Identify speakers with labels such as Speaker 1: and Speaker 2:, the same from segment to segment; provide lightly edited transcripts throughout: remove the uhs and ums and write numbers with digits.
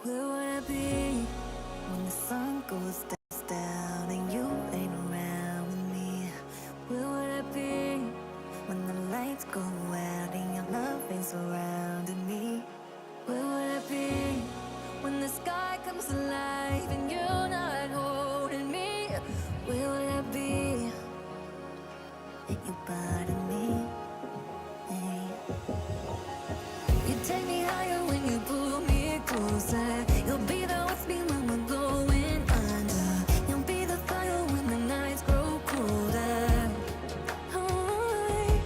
Speaker 1: Where would I be when the sun goes down and you ain't around with me? Where would I be when the lights go out and your love ain't surrounding me? Where would I be when the sky comes alive and you're not holding me? Where would I be if you bothered me? Hey. You take me higher when you pull me closer. You'll be there with me when we're going under. You'll be the fire when the nights grow colder. Oh,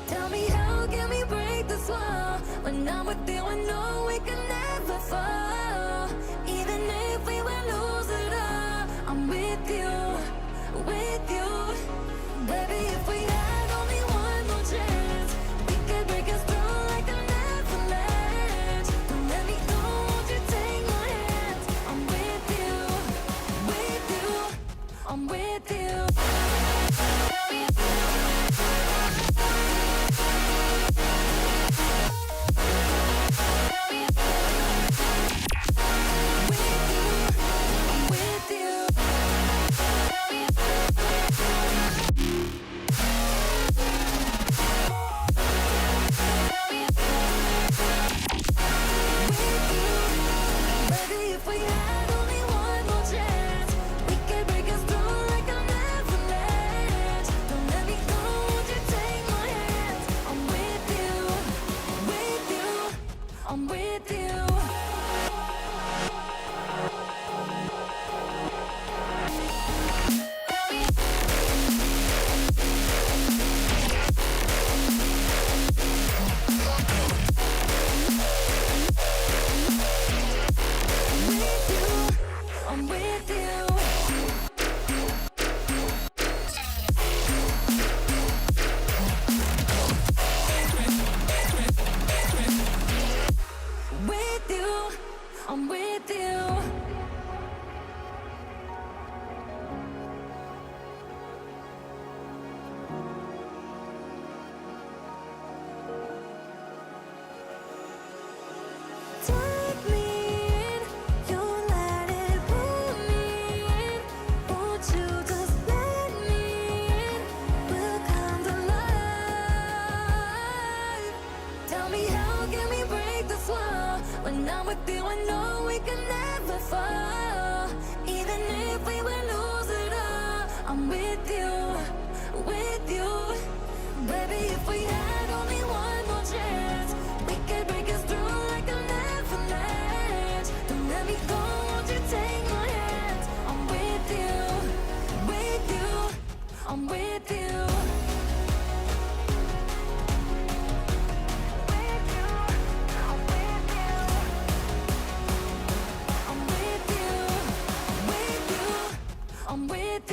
Speaker 1: tell me how can we break this wall? When I'm with you, I know we can never fall. Even if we will lose it all, I'm with you, with you. Baby, if we had only one more chance, we could break us through like an avalanche. Don't let me go, won't you take my hands? I'm with you, I'm with you. If we had only one more chance, we could break us through like an avalanche. Don't let me go, won't you take my hands? I'm with you, I'm with you. I'm with you. With you, I'm with you. Take me in, you let it pull me in. Won't you just let me in? We'll come to life. Tell me how can we break this wall? When I'm with you, I know we can never fall. Even if we will lose it all, I'm with you, with you. Baby, if we had only one more chance, we could break us through like an avalanche. Don't let me go, won't you take my hands? I'm with you, I'm with you. With you, I'm with you. I'm with you, I'm with you. I'm with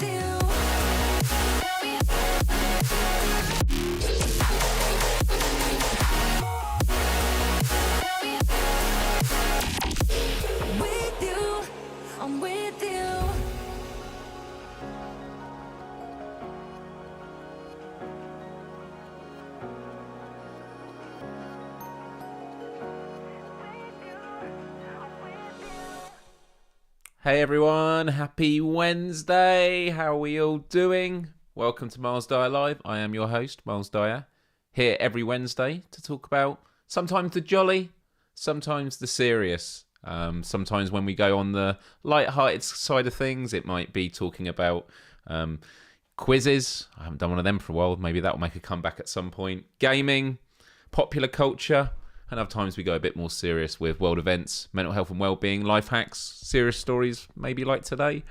Speaker 1: you. With you, I'm with you.
Speaker 2: Hey everyone, happy Wednesday. How are we all doing? Welcome to Myles Dyer Live. I am your host, Myles Dyer, here every Wednesday to talk about sometimes the jolly, sometimes the serious. Sometimes when we go on the light-hearted side of things, it might be talking about quizzes. I haven't done one of them for a while. Maybe that will make a comeback at some point. Gaming, popular culture. And other times we go a bit more serious with world events, mental health and well-being, life hacks, serious stories, maybe like today.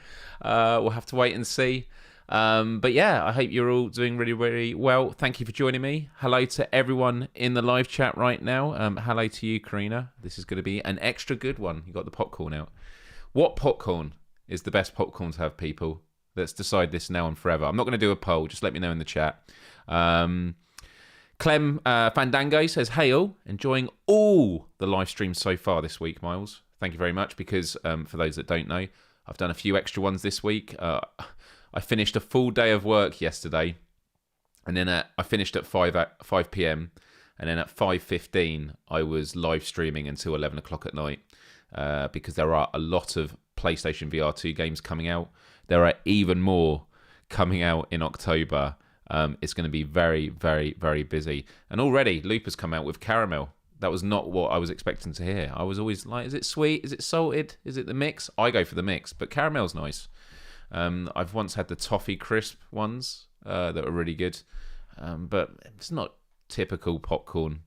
Speaker 2: We'll have to wait and see. But yeah, I hope you're all doing really, really well. Thank you for joining me. Hello to everyone in the live chat right now. Hello to you, Karina. This is going to be an extra good one. You got the popcorn out. What popcorn is the best popcorn to have, people? Let's decide this now and forever. I'm not going to do a poll. Just let me know in the chat. Clem Fandango says, hey all, enjoying all the live streams so far this week, Myles. Thank you very much, because for those that don't know, I've done a few extra ones this week. I finished a full day of work yesterday, and then I finished at 5 p.m. and then at 5:15 I was live streaming until 11 o'clock at night because there are a lot of PlayStation VR 2 games coming out. There are even more coming out in October. It's going to be very, very, very busy. And already Loop has come out with caramel. That was not what I was expecting to hear. I was always like, is it sweet? Is it salted? Is it the mix? I go for the mix, but caramel's nice. I've once had the toffee crisp ones that were really good, but it's not typical popcorn.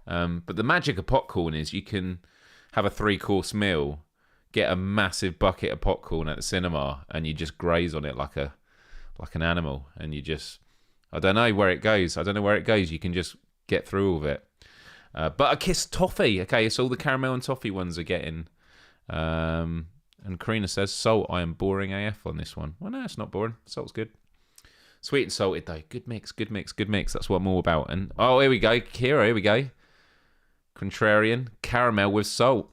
Speaker 2: But the magic of popcorn is you can have a 3-course meal, get a massive bucket of popcorn at the cinema, and you just graze on it like an animal, and you just, I don't know where it goes. You can just get through all of it. But a kiss toffee. Okay, so all the caramel and toffee ones are getting. And Karina says, salt, I am boring AF on this one. Well, no, it's not boring. Salt's good. Sweet and salted, though. Good mix. That's what I'm all about. And, oh, here we go. Kira, here we go. Contrarian. Caramel with salt.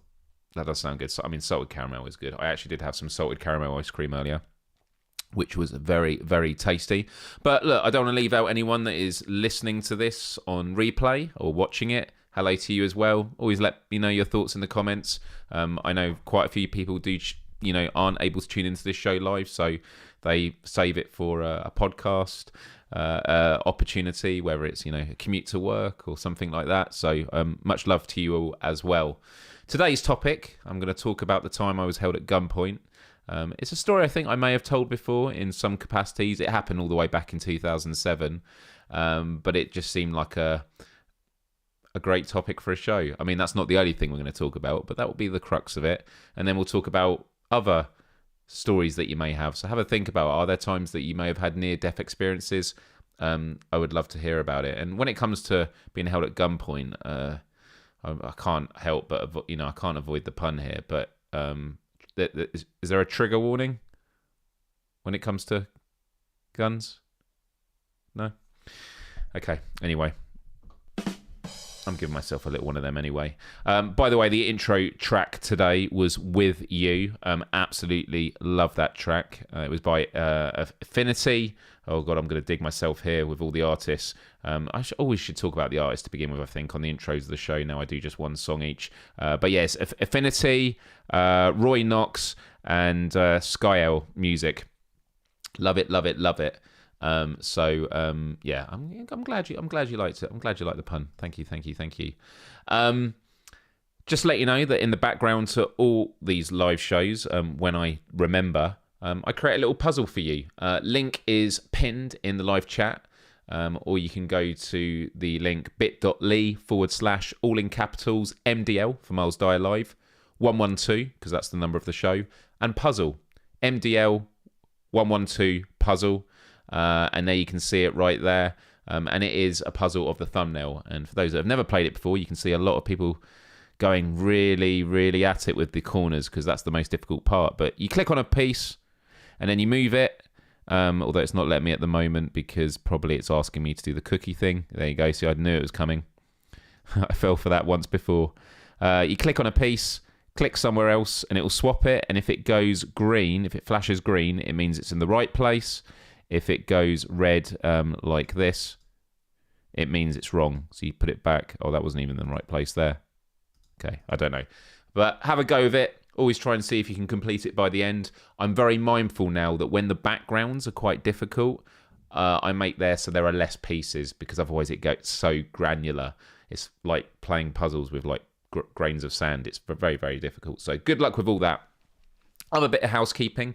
Speaker 2: That does sound good. I mean, salted caramel is good. I actually did have some salted caramel ice cream earlier, which was very, very tasty. But look, I don't want to leave out anyone that is listening to this on replay or watching it. Hello to you as well. Always let me know your thoughts in the comments. I know quite a few people aren't able to tune into this show live, so they save it for a podcast opportunity, whether it's a commute to work or something like that. So much love to you all as well. Today's topic, I'm going to talk about the time I was held at gunpoint. It's a story I think I may have told before in some capacities. It happened all the way back in 2007, but it just seemed like a great topic for a show. I mean, that's not the only thing we're going to talk about, but that will be the crux of it. And then we'll talk about other stories that you may have. So have a think about, are there times that you may have had near-death experiences? I would love to hear about it. And when it comes to being held at gunpoint, I can't help but, I can't avoid the pun here, but is there a trigger warning when it comes to guns? No? Okay, anyway. I'm giving myself a little one of them anyway. By the way, the intro track today was With You. Absolutely love that track. It was by Affinity. Oh, God, I'm going to dig myself here with all the artists. I always should talk about the artists to begin with, I think, on the intros of the show. Now I do just one song each. But yes, Affinity, Roy Knox, and Skyel Music. Love it, love it, love it. Yeah, I'm glad you liked it. I'm glad you liked the pun. Thank you. Just let you know that in the background to all these live shows, when I remember, I create a little puzzle for you. Link is pinned in the live chat, or you can go to the link bit.ly/ all in capitals MDL for Myles Dyer Live 112 because that's the number of the show, and puzzle MDL 112 puzzle. And there you can see it right there. And it is a puzzle of the thumbnail. And for those that have never played it before, you can see a lot of people going really, really at it with the corners because that's the most difficult part. But you click on a piece and then you move it. Although it's not letting me at the moment because probably it's asking me to do the cookie thing. There you go. See, I knew it was coming. I fell for that once before. You click on a piece, click somewhere else, and it will swap it. And if it goes green, if it flashes green, it means it's in the right place. If it goes red like this, it means it's wrong. So you put it back. Oh, that wasn't even in the right place there. Okay, I don't know. But have a go with it. Always try and see if you can complete it by the end. I'm very mindful now that when the backgrounds are quite difficult, I make there so there are less pieces because otherwise it gets so granular. It's like playing puzzles with like grains of sand. It's very, very difficult. So good luck with all that. Other bit of housekeeping.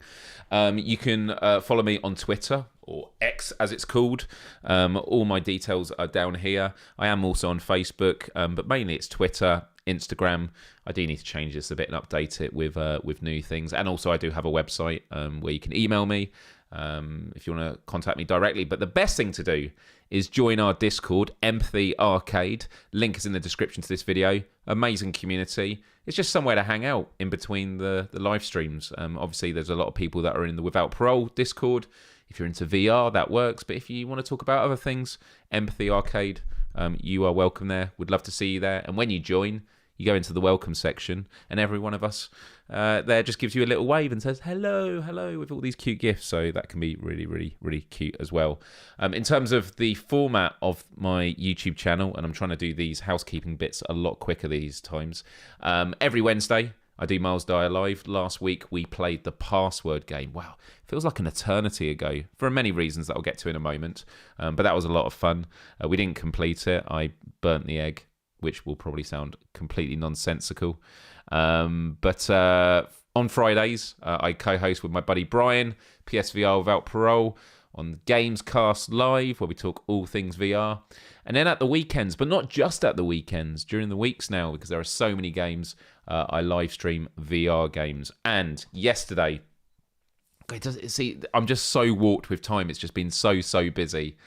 Speaker 2: You can follow me on Twitter, or X as it's called. All my details are down here. I am also on Facebook, but mainly it's Twitter, Instagram. I do need to change this a bit and update it with new things. And also I do have a website where you can email me if you want to contact me directly. But the best thing to do is join our Discord, Empathy Arcade. Link is in the description to this video. Amazing community. It's just somewhere to hang out in between the live streams. Obviously, there's a lot of people that are in the Without Parole Discord. If you're into VR, that works. But if you want to talk about other things, Empathy Arcade, you are welcome there. Would love to see you there. And when you join, You go into the welcome section, and every one of us there just gives you a little wave and says hello, hello, with all these cute gifts. So that can be really, really, really cute as well. In terms of the format of my YouTube channel, and I'm trying to do these housekeeping bits a lot quicker these times. Every Wednesday, I do Myles Dyer Live. Last week, we played the password game. Wow, feels like an eternity ago for many reasons that I'll get to in a moment. But that was a lot of fun. We didn't complete it. I burnt the egg, which will probably sound completely nonsensical. But on Fridays, I co-host with my buddy Brian, PSVR Without Parole, on Gamescast Live, where we talk all things VR. And then at the weekends, but not just at the weekends, during the weeks now, because there are so many games, I live stream VR games. And yesterday, see, I'm just so warped with time. It's just been so busy.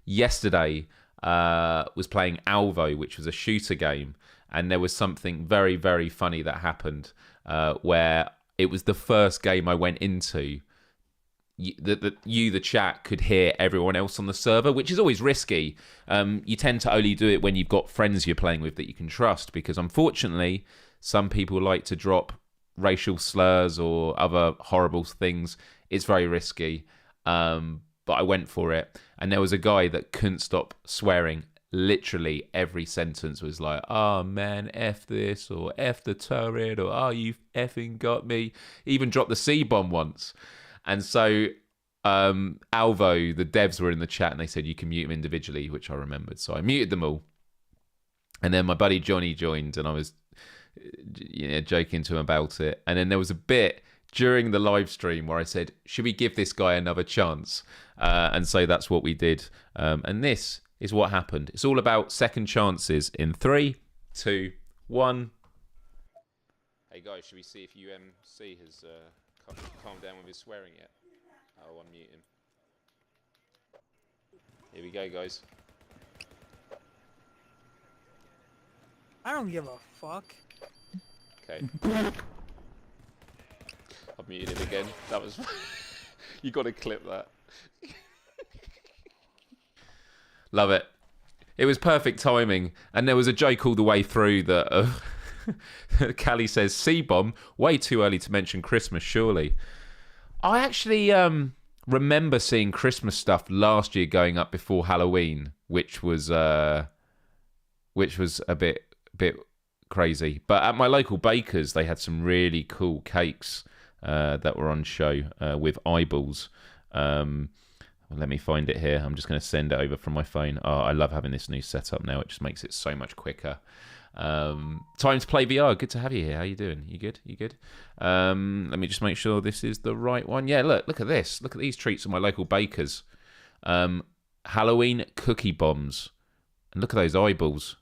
Speaker 2: Yesterday, was playing Alvo, which was a shooter game, and there was something very, very funny that happened where it was the first game I went into. The chat, could hear everyone else on the server, which is always risky. You tend to only do it when you've got friends you're playing with that you can trust, because unfortunately, some people like to drop racial slurs or other horrible things. It's very risky. But I went for it, and there was a guy that couldn't stop swearing. Literally every sentence was like, "Oh man, F this," or "F the turret," or "Oh, you effing got me." He even dropped the C-bomb once. And so Alvo, the devs were in the chat, and they said you can mute them individually, which I remembered. So I muted them all. And then my buddy Johnny joined, and I was joking to him about it. And then there was a bit during the live stream where I said, should we give this guy another chance? And so that's what we did. And this is what happened. It's all about second chances in 3, 2, 1. Hey guys, should we see if UMC has calmed down with his swearing yet? I'll unmute him. Here we go, guys.
Speaker 3: I don't give a fuck.
Speaker 2: Okay. I've muted him again. That was... You got to clip that. Love it. It was perfect timing. And there was a joke all the way through that... Callie says, C-bomb, way too early to mention Christmas, surely. I actually remember seeing Christmas stuff last year going up before Halloween, which was a bit crazy. But at my local baker's, they had some really cool cakes that were on show with eyeballs. Let me find it here. I'm just going to send it over from my phone. Oh, I love having this new setup now. It just makes it so much quicker. Time to play VR. Good to have you here. How you doing? You good? You good? Let me just make sure this is the right one. Yeah, look at this. Look at these treats at my local baker's. Halloween cookie bombs. And look at those eyeballs.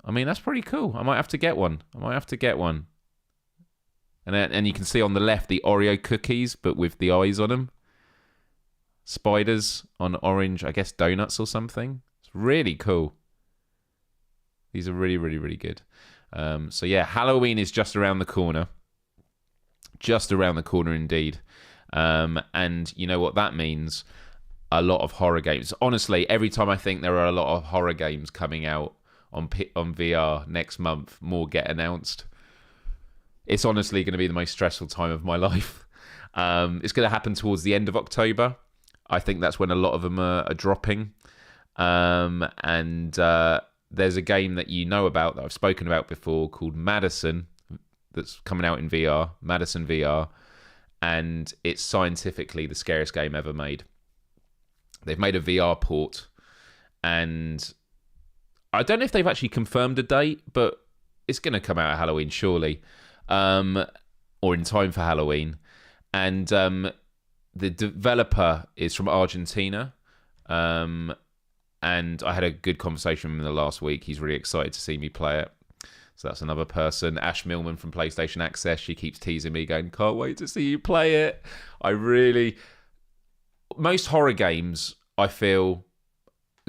Speaker 2: I mean, that's pretty cool. I might have to get one. And you can see on the left the Oreo cookies, but with the eyes on them. Spiders on orange, I guess donuts or something. It's really cool. These are really, really, really good. So yeah, Halloween is just around the corner. Just around the corner indeed. And you know what that means? A lot of horror games. Honestly, every time I think there are a lot of horror games coming out on VR next month, more get announced. It's honestly going to be the most stressful time of my life. It's going to happen towards the end of October. I think that's when a lot of them are dropping. And there's a game that you know about that I've spoken about before called Madison that's coming out in VR, Madison VR. And it's scientifically the scariest game ever made. They've made a VR port. And I don't know if they've actually confirmed a date, but it's going to come out at Halloween, surely. Or in time for Halloween. And the developer is from Argentina. And I had a good conversation with him in the last week. He's really excited to see me play it. So that's another person. Ash Millman from PlayStation Access. She keeps teasing me, going, can't wait to see you play it. Most horror games, I feel,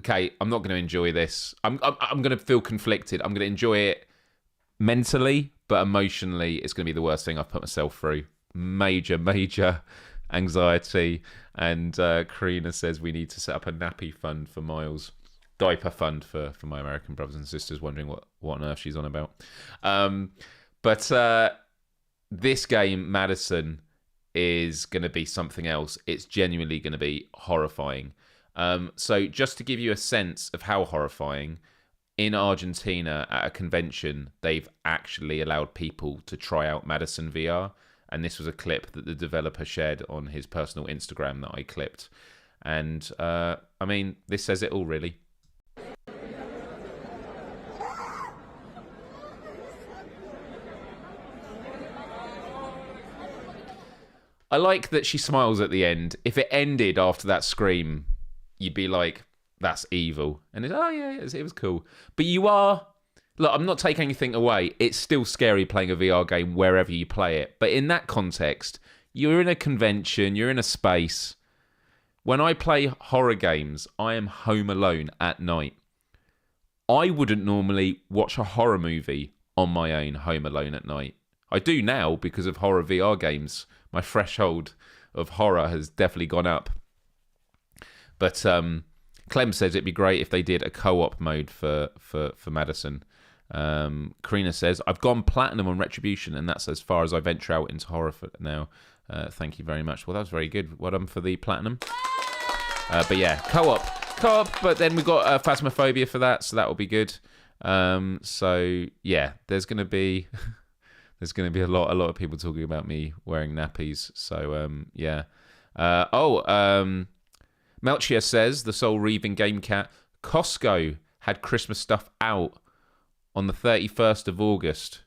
Speaker 2: okay, I'm not going to enjoy this. I'm going to feel conflicted. I'm going to enjoy it mentally, but emotionally, it's going to be the worst thing I've put myself through. Major anxiety. And Karina says we need to set up a nappy fund for Myles. diaper fund for my American brothers and sisters wondering what on earth she's on about. But this game, Madison, is going to be something else. It's genuinely going to be horrifying. So just to give you a sense of how horrifying, in Argentina at a convention, they've actually allowed people to try out Madison VR. And this was a clip that the developer shared on his personal Instagram that I clipped. And, I mean, this says it all, really. I like that she smiles at the end. If it ended after that scream, you'd be like, that's evil. And it's, oh, yeah, it was cool. But you are... Look, I'm not taking anything away. It's still scary playing a VR game wherever you play it. But in that context, you're in a convention, you're in a space. When I play horror games, I am home alone at night. I wouldn't normally watch a horror movie on my own home alone at night. I do now because of horror VR games. My threshold of horror has definitely gone up. But Clem says it'd be great if they did a co-op mode for Madison. Karina says, I've gone platinum on Retribution, and that's as far as I venture out into horror for now. Thank you very much. Well, that was very good. Well done for the platinum. But yeah, co-op. But then we've got Phasmophobia for that, so that will be good. So yeah, there's gonna be a lot of people talking about me wearing nappies. So yeah. Melchior says, the Soul Reaving Game Cat, Costco had Christmas stuff out on the 31st of August.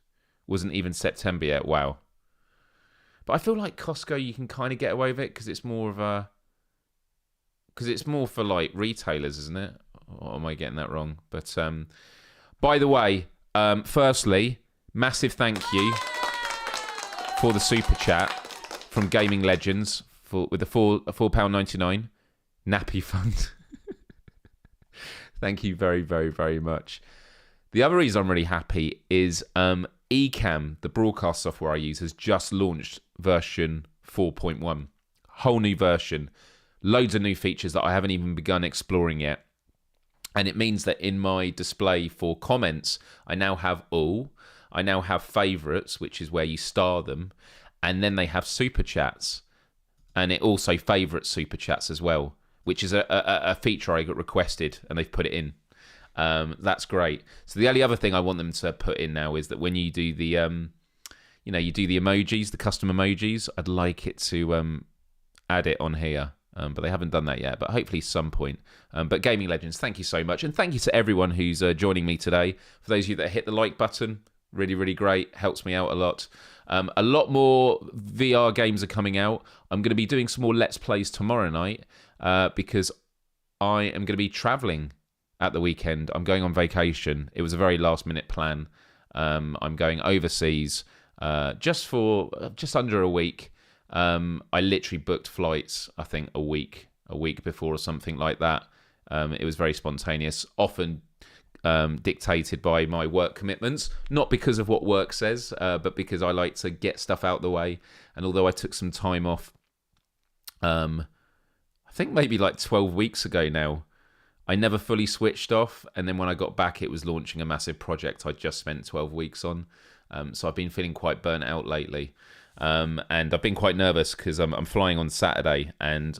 Speaker 2: Wasn't even September yet. Wow. But I feel like Costco, you can kind of get away with it because it's more for like retailers, isn't it? Or am I getting that wrong? But by the way, firstly, massive thank you for the super chat from Gaming Legends with a £4.99 nappy fund. Thank you very, very, very much. The other reason I'm really happy is Ecamm, the broadcast software I use, has just launched version 4.1. Whole new version. Loads of new features that I haven't even begun exploring yet. And it means that in my display for comments, I now have all. I now have favorites, which is where you star them. And then they have super chats. And it also favorites super chats as well, which is a feature I got requested and they've put it in. That's great. So the only other thing I want them to put in now is that when you do the, you do the emojis, the custom emojis, I'd like it to add it on here. But they haven't done that yet, but hopefully some point. But Gaming Legends, thank you so much. And thank you to everyone who's joining me today. For those of you that hit the like button, really, really great. Helps me out a lot. A lot more VR games are coming out. I'm going to be doing some more Let's Plays tomorrow night because I am going to be traveling at the weekend. I'm going on vacation. It was a very last minute plan. I'm going overseas just under a week. I literally booked flights, I think, a week before or something like that. It was very spontaneous, often dictated by my work commitments, not because of what work says, but because I like to get stuff out the way. And although I took some time off, I think maybe like 12 weeks ago now, I never fully switched off. And then when I got back, it was launching a massive project I'd just spent 12 weeks on. So I've been feeling quite burnt out lately. And I've been quite nervous because I'm flying on Saturday, and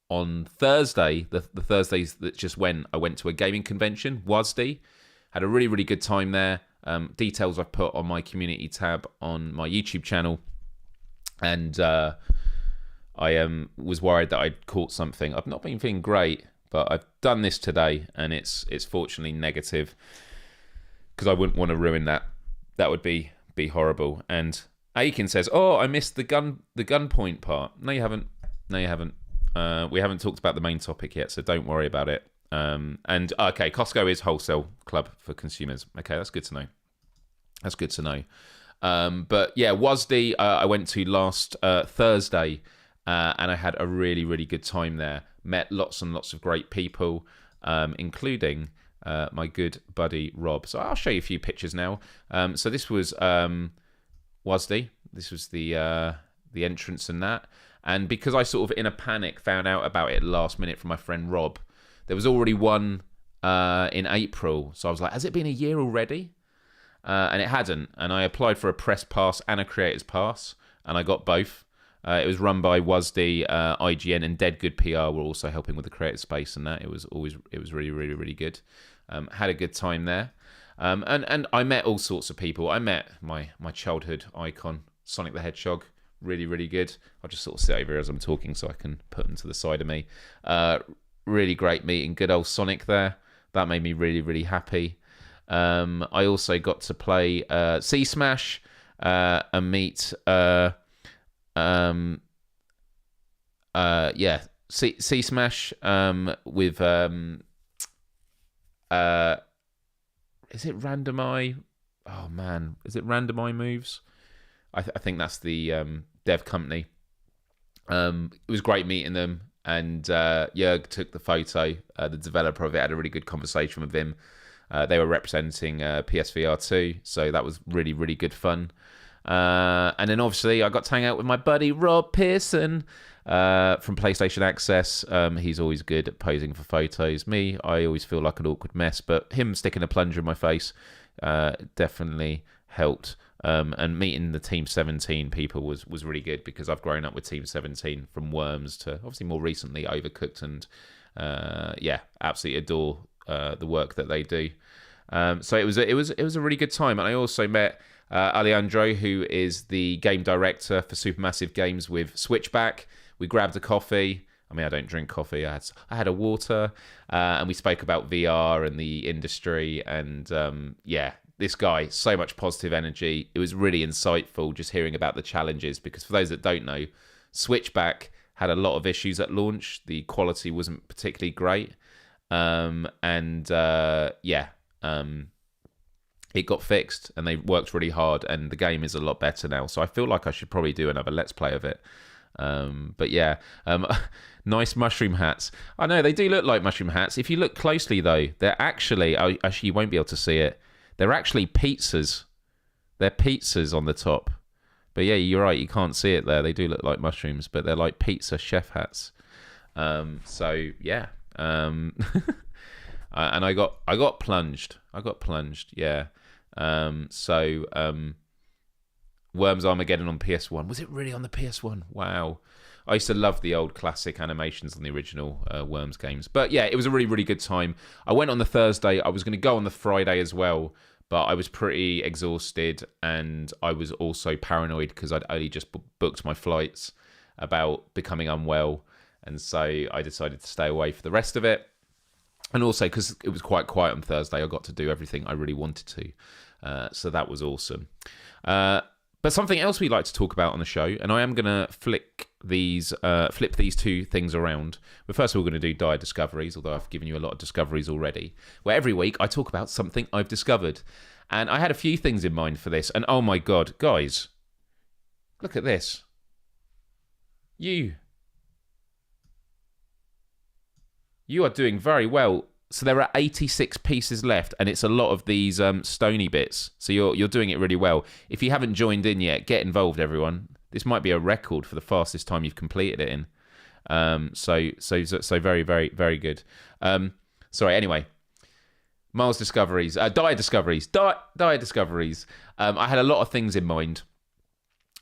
Speaker 2: on Thursday, the Thursdays that just went, I went to a gaming convention, WASD, had a really, really good time there. Details I've put on my community tab on my YouTube channel, and I was worried that I'd caught something. I've not been feeling great, but I've done this today, and it's fortunately negative because I wouldn't want to ruin that. That would be horrible. And Aiken says, "Oh, I missed the gunpoint part." No, you haven't. We haven't talked about the main topic yet, so don't worry about it. And okay, Costco is wholesale club for consumers. Okay, that's good to know. But yeah, WASD I went to last Thursday, and I had a really, really good time there. Met lots and lots of great people, including my good buddy Rob. So I'll show you a few pictures now. So this was WASD. This was the entrance and that. And because I sort of in a panic found out about it last minute from my friend Rob, there was already one in April. So I was like, has it been a year already? And it hadn't. And I applied for a press pass and a creators pass, and I got both. It was run by WASD, IGN, and Dead Good PR were also helping with the creative space and that. It was really, really, really good. Had a good time there. And I met all sorts of people. I met my childhood icon, Sonic the Hedgehog. Really, really good. I'll just sort of sit over here as I'm talking so I can put them to the side of me. Really great meeting good old Sonic there. That made me really, really happy. I also got to play C Smash and meet C Smash with is it Random Eye? Oh man, is it Random Eye Moves? I think that's the dev company. It was great meeting them, and Jörg took the photo. The developer of it, had a really good conversation with him. They were representing PSVR 2, so that was really, really good fun. And then obviously I got to hang out with my buddy Rob Pearson from PlayStation Access. He's always good at posing for photos. Me, I always feel like an awkward mess, but him sticking a plunger in my face definitely helped. And meeting the Team 17 people was really good, because I've grown up with Team 17 from Worms to obviously more recently Overcooked, and absolutely adore the work that they do. So it was a really good time. And I also met Alejandro, who is the game director for Supermassive Games with Switchback. We grabbed a coffee. I mean, I don't drink coffee. I had a water, and we spoke about VR and the industry. And this guy, so much positive energy. It was really insightful just hearing about the challenges, because for those that don't know, Switchback had a lot of issues at launch. The quality wasn't particularly great. It got fixed, and they worked really hard, and the game is a lot better now. So I feel like I should probably do another Let's Play of it. Nice mushroom hats. I know they do look like mushroom hats. If you look closely though, they're actually you won't be able to see it. They're actually pizzas. They're pizzas on the top. But yeah, you're right. You can't see it there. They do look like mushrooms, but they're like pizza chef hats. And I got plunged. Yeah. Worms Armageddon on PS1. Was it really on the PS1? Wow. I used to love the old classic animations on the original Worms games. But yeah, it was a really, really good time. I went on the Thursday. I was going to go on the Friday as well, but I was pretty exhausted, and I was also paranoid because I'd only just booked my flights about becoming unwell. And so I decided to stay away for the rest of it. And also because it was quite quiet on Thursday, I got to do everything I really wanted to. So that was awesome. But something else we like to talk about on the show, and I am going to flip these two things around. But first of all, we're going to do Dyer Discoveries, although I've given you a lot of discoveries already, where every week I talk about something I've discovered. And I had a few things in mind for this. And oh my God, guys, look at this. You are doing very well. So there are 86 pieces left, and it's a lot of these stony bits. So you're doing it really well. If you haven't joined in yet, get involved, everyone. This might be a record for the fastest time you've completed it in. So very, very, very good. Anyway, Myles Discoveries, Dyer Discoveries, Dyer Discoveries. I had a lot of things in mind,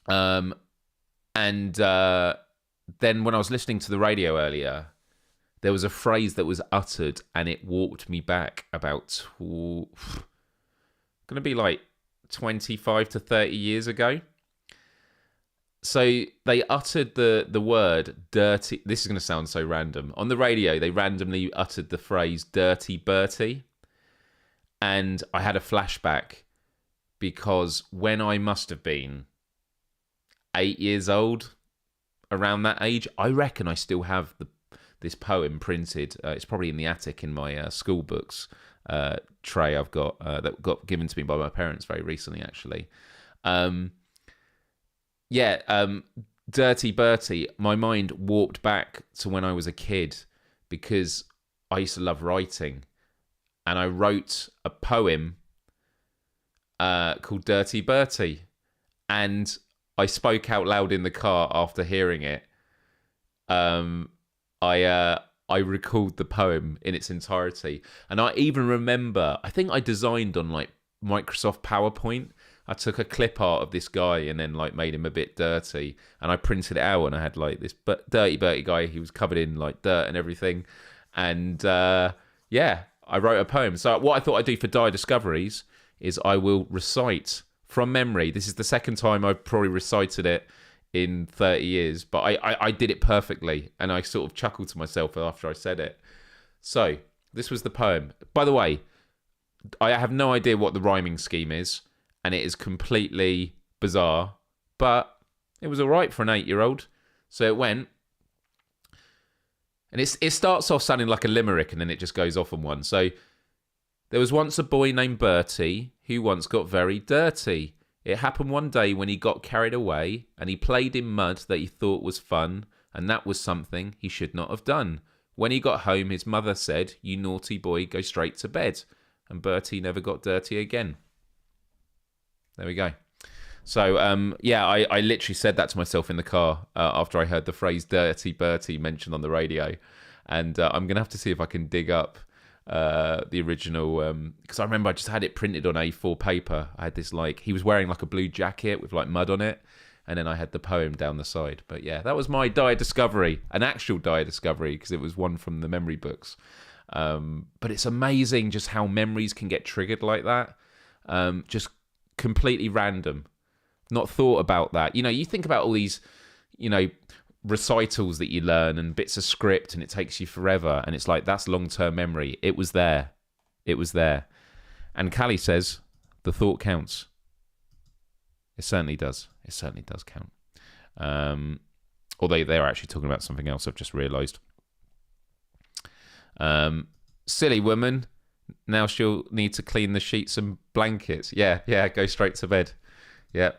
Speaker 2: and then when I was listening to the radio earlier, there was a phrase that was uttered, and it walked me back about going to be like 25 to 30 years ago. So they uttered the word dirty. This is going to sound so random. On the radio, they randomly uttered the phrase dirty Bertie. And I had a flashback, because when I must have been 8 years old, around that age, I reckon I still have this poem printed. It's probably in the attic in my school books tray I've got that got given to me by my parents very recently, actually. Dirty Bertie, my mind warped back to when I was a kid, because I used to love writing, and I wrote a poem called Dirty Bertie, and I spoke out loud in the car after hearing it. I recalled the poem in its entirety. And I even remember, I think I designed on like Microsoft PowerPoint. I took a clip art of this guy and then like made him a bit dirty, and I printed it out, and I had like this dirty Bertie guy. He was covered in like dirt and everything. And yeah, I wrote a poem. So what I thought I'd do for Dyer Discoveries is I will recite from memory. This is the second time I've probably recited it in 30 years, but I did it perfectly, and I sort of chuckled to myself after I said it. So this was the poem. By the way, I have no idea what the rhyming scheme is, and it is completely bizarre, but it was all right for an 8-year-old. So it went, and it starts off sounding like a limerick, and then it just goes off on one. So there was once a boy named Bertie who once got very dirty. It happened one day when he got carried away, and he played in mud that he thought was fun, and that was something he should not have done. When he got home, his mother said, "You naughty boy, go straight to bed." And Bertie never got dirty again. There we go. So, yeah, I literally said that to myself in the car after I heard the phrase "dirty Bertie" mentioned on the radio. And I'm going to have to see if I can dig up the original, because I remember I just had it printed on A4 paper. I had this, like, he was wearing like a blue jacket with like mud on it, and then I had the poem down the side. But yeah, that was my Dyer discovery, an actual Dyer discovery, because it was one from the memory books. But it's amazing just how memories can get triggered like that, just completely random, not thought about that. You know, you think about all these, you know, recitals that you learn and bits of script, and it takes you forever, and it's like, that's long-term memory. It was there. And Callie says the thought counts. It certainly does count. Although they're actually talking about something else, I've just realised. Silly woman, now she'll need to clean the sheets and blankets. Yeah, go straight to bed. Yeah.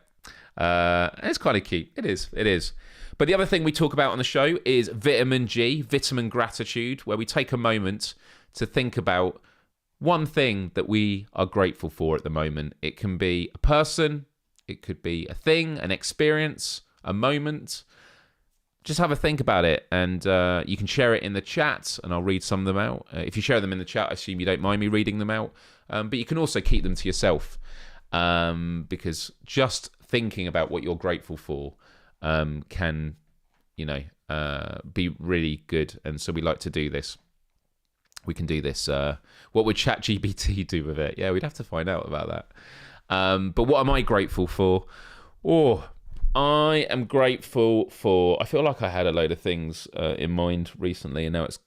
Speaker 2: It's kind of cute. It is. But the other thing we talk about on the show is vitamin G, vitamin gratitude, where we take a moment to think about one thing that we are grateful for at the moment. It can be a person, it could be a thing, an experience, a moment. Just have a think about it, and you can share it in the chat, and I'll read some of them out. If you share them in the chat, I assume you don't mind me reading them out. But you can also keep them to yourself, because just thinking about what you're grateful for can, you know, be really good. And so we like to do this. We can do this. What would ChatGPT do with it? Yeah, we'd have to find out about that. But what am I grateful for? I am grateful for... I feel like I had a load of things in mind recently, and now it's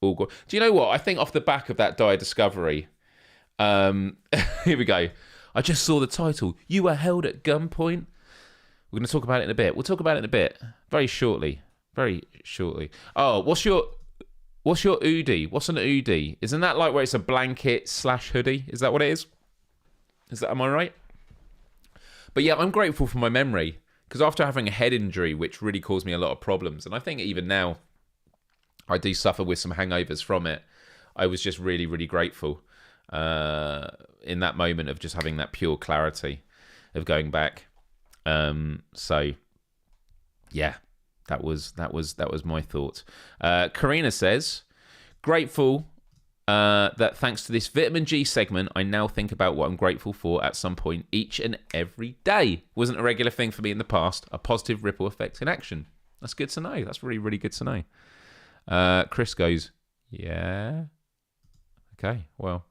Speaker 2: all gone. Do you know what? I think off the back of that Dyer discovery... here we go. I just saw the title. You were held at gunpoint. We're going to talk about it in a bit. We'll talk about it in a bit. Very shortly. Oh, what's your hoodie? What's an hoodie? Isn't that like where it's a blanket / hoodie? Is that what it is? Am I right? But yeah, I'm grateful for my memory, because after having a head injury, which really caused me a lot of problems, and I think even now I do suffer with some hangovers from it, I was just really, really grateful in that moment of just having that pure clarity of going back. So yeah, that was my thought. Karina says, grateful that thanks to this vitamin G segment, I now think about what I'm grateful for at some point each and every day. Wasn't a regular thing for me in the past. A positive ripple effect in action. That's good to know. That's really, really good to know. Chris goes, yeah. Okay, well.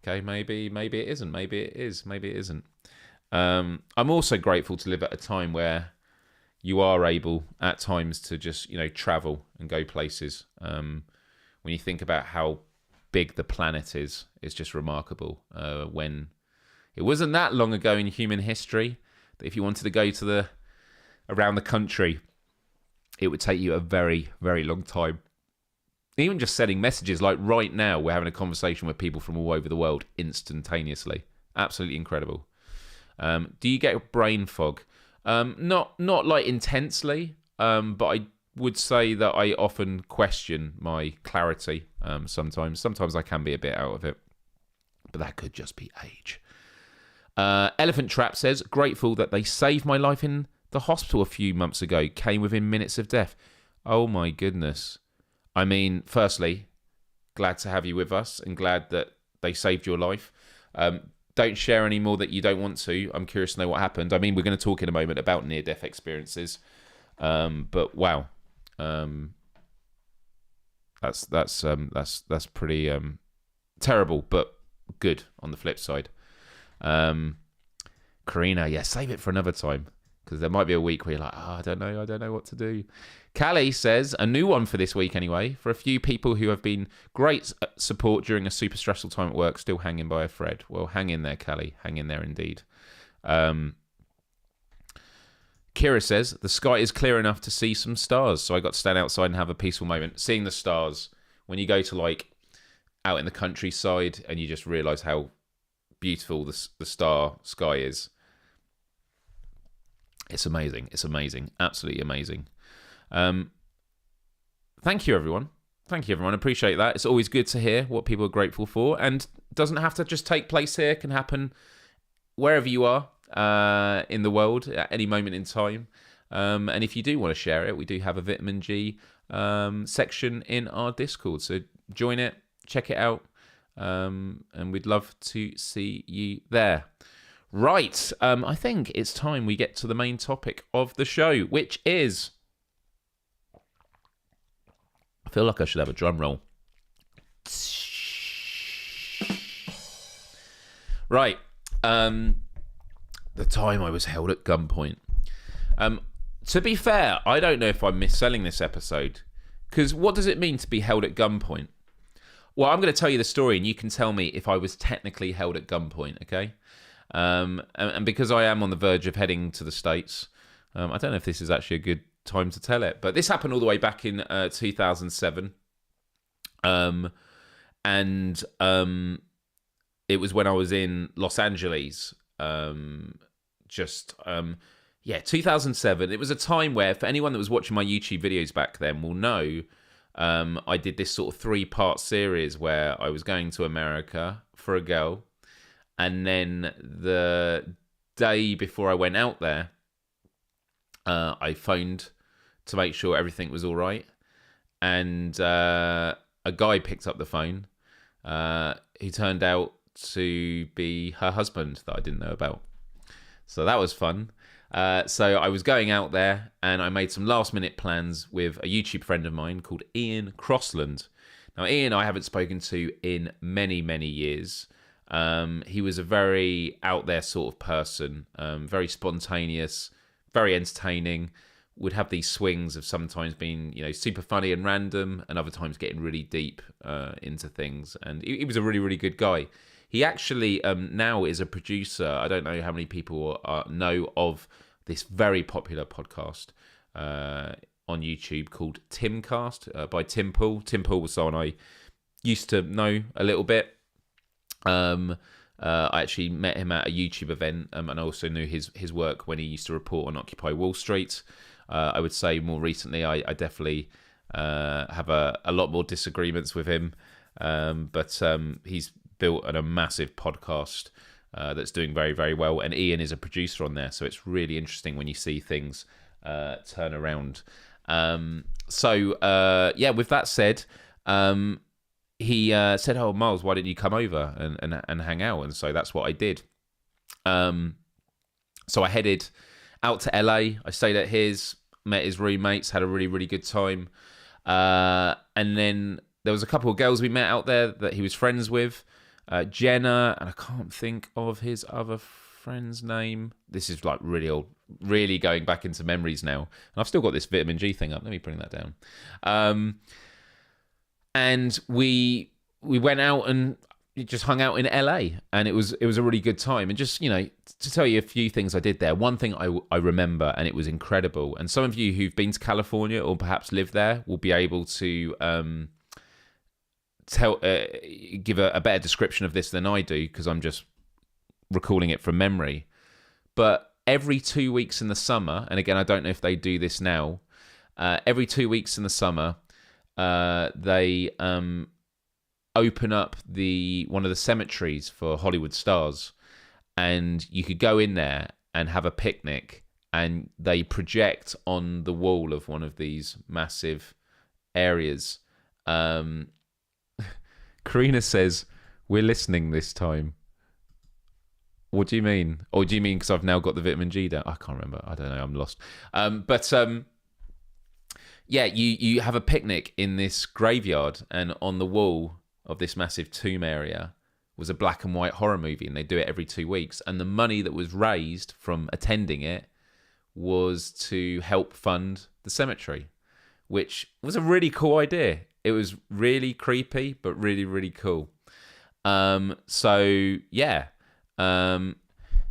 Speaker 2: Okay, maybe it isn't. Maybe it is. Maybe it isn't. I'm also grateful to live at a time where you are able at times to just, you know, travel and go places. When you think about how big the planet is, it's just remarkable. When it wasn't that long ago in human history that if you wanted to go to around the country, it would take you a very, very long time. Even just sending messages, like right now, we're having a conversation with people from all over the world instantaneously. Absolutely incredible. Do you get brain fog? Not like intensely, but I would say that I often question my clarity sometimes. Sometimes I can be a bit out of it, but that could just be age. Elephant Trap says, grateful that they saved my life in the hospital a few months ago. Came within minutes of death. Oh my goodness. I mean, firstly, glad to have you with us and glad that they saved your life. Don't share any more that you don't want to. I'm curious to know what happened. I mean, we're going to talk in a moment about near-death experiences. But wow, that's pretty terrible, but good on the flip side. Karina, yeah, save it for another time because there might be a week where you're like, I don't know what to do. Callie says, a new one for this week anyway, for a few people who have been great support during a super stressful time at work, still hanging by a thread. Well, hang in there, Callie. Hang in there indeed. Kira says, the sky is clear enough to see some stars, so I got to stand outside and have a peaceful moment. Seeing the stars, when you go to like out in the countryside and you just realise how beautiful the sky is. It's amazing. It's amazing. Absolutely amazing. Thank you, everyone. Appreciate that. It's always good to hear what people are grateful for, and doesn't have to just take place here. Can happen wherever you are in the world at any moment in time. And if you do want to share it, we do have a Vitamin G section in our Discord. So join it, check it out, and we'd love to see you there. Right, I think it's time we get to the main topic of the show, which is... I feel like I should have a drum roll. Right, the time I was held at gunpoint. To be fair, I don't know if I'm misselling this episode, because what does it mean to be held at gunpoint? Well, I'm going to tell you the story, and you can tell me if I was technically held at gunpoint, okay? And because I am on the verge of heading to the States, I don't know if this is actually a good time to tell it, but this happened all the way back in 2007. And it was when I was in Los Angeles. 2007. It was a time where, for anyone that was watching my YouTube videos back then will know, I did this sort of 3-part series where I was going to America for a girl. And then the day before I went out there, I phoned to make sure everything was all right. And a guy picked up the phone who turned out to be her husband that I didn't know about. So that was fun. So I was going out there and I made some last minute plans with a YouTube friend of mine called Ian Crossland. Now, Ian I haven't spoken to in many, many years. He was a very out there sort of person, very spontaneous, very entertaining, would have these swings of sometimes being, super funny and random, and other times getting really deep into things. And he was a really, really good guy. He actually now is a producer. I don't know how many people know of this very popular podcast on YouTube called Timcast by Tim Pool. Tim Pool was someone I used to know a little bit. I actually met him at a YouTube event, and I also knew his work when he used to report on Occupy Wall Street. I would say more recently, I definitely have a lot more disagreements with him, but he's built a massive podcast that's doing very, very well, and Ian is a producer on there, so it's really interesting when you see things turn around. With that said, he said, "Oh, Myles, why didn't you come over and hang out?" And so that's what I did. So I headed out to LA. I stayed at his, met his roommates, had a really, really good time. And then there was a couple of girls we met out there that he was friends with. Jenna, and I can't think of his other friend's name. This is like really old, really going back into memories now. And I've still got this vitamin G thing up. Let me bring that down. And we went out and just hung out in LA, and it was a really good time. And just, to tell you a few things I did there. One thing I remember, and it was incredible. And some of you who've been to California or perhaps live there will be able to give a better description of this than I do, because I'm just recalling it from memory. But every 2 weeks in the summer, and again, I don't know if they do this now, every 2 weeks in the summer, they open up one of the cemeteries for Hollywood stars, and you could go in there and have a picnic, and they project on the wall of one of these massive areas Karina says, we're listening this time. What do you mean? Or do you mean because I've now got the vitamin G down? I can't remember. I don't know. I'm lost. Yeah, you have a picnic in this graveyard, and on the wall of this massive tomb area was a black and white horror movie, and they do it every 2 weeks. And the money that was raised from attending it was to help fund the cemetery, which was a really cool idea. It was really creepy, but really, really cool. So yeah.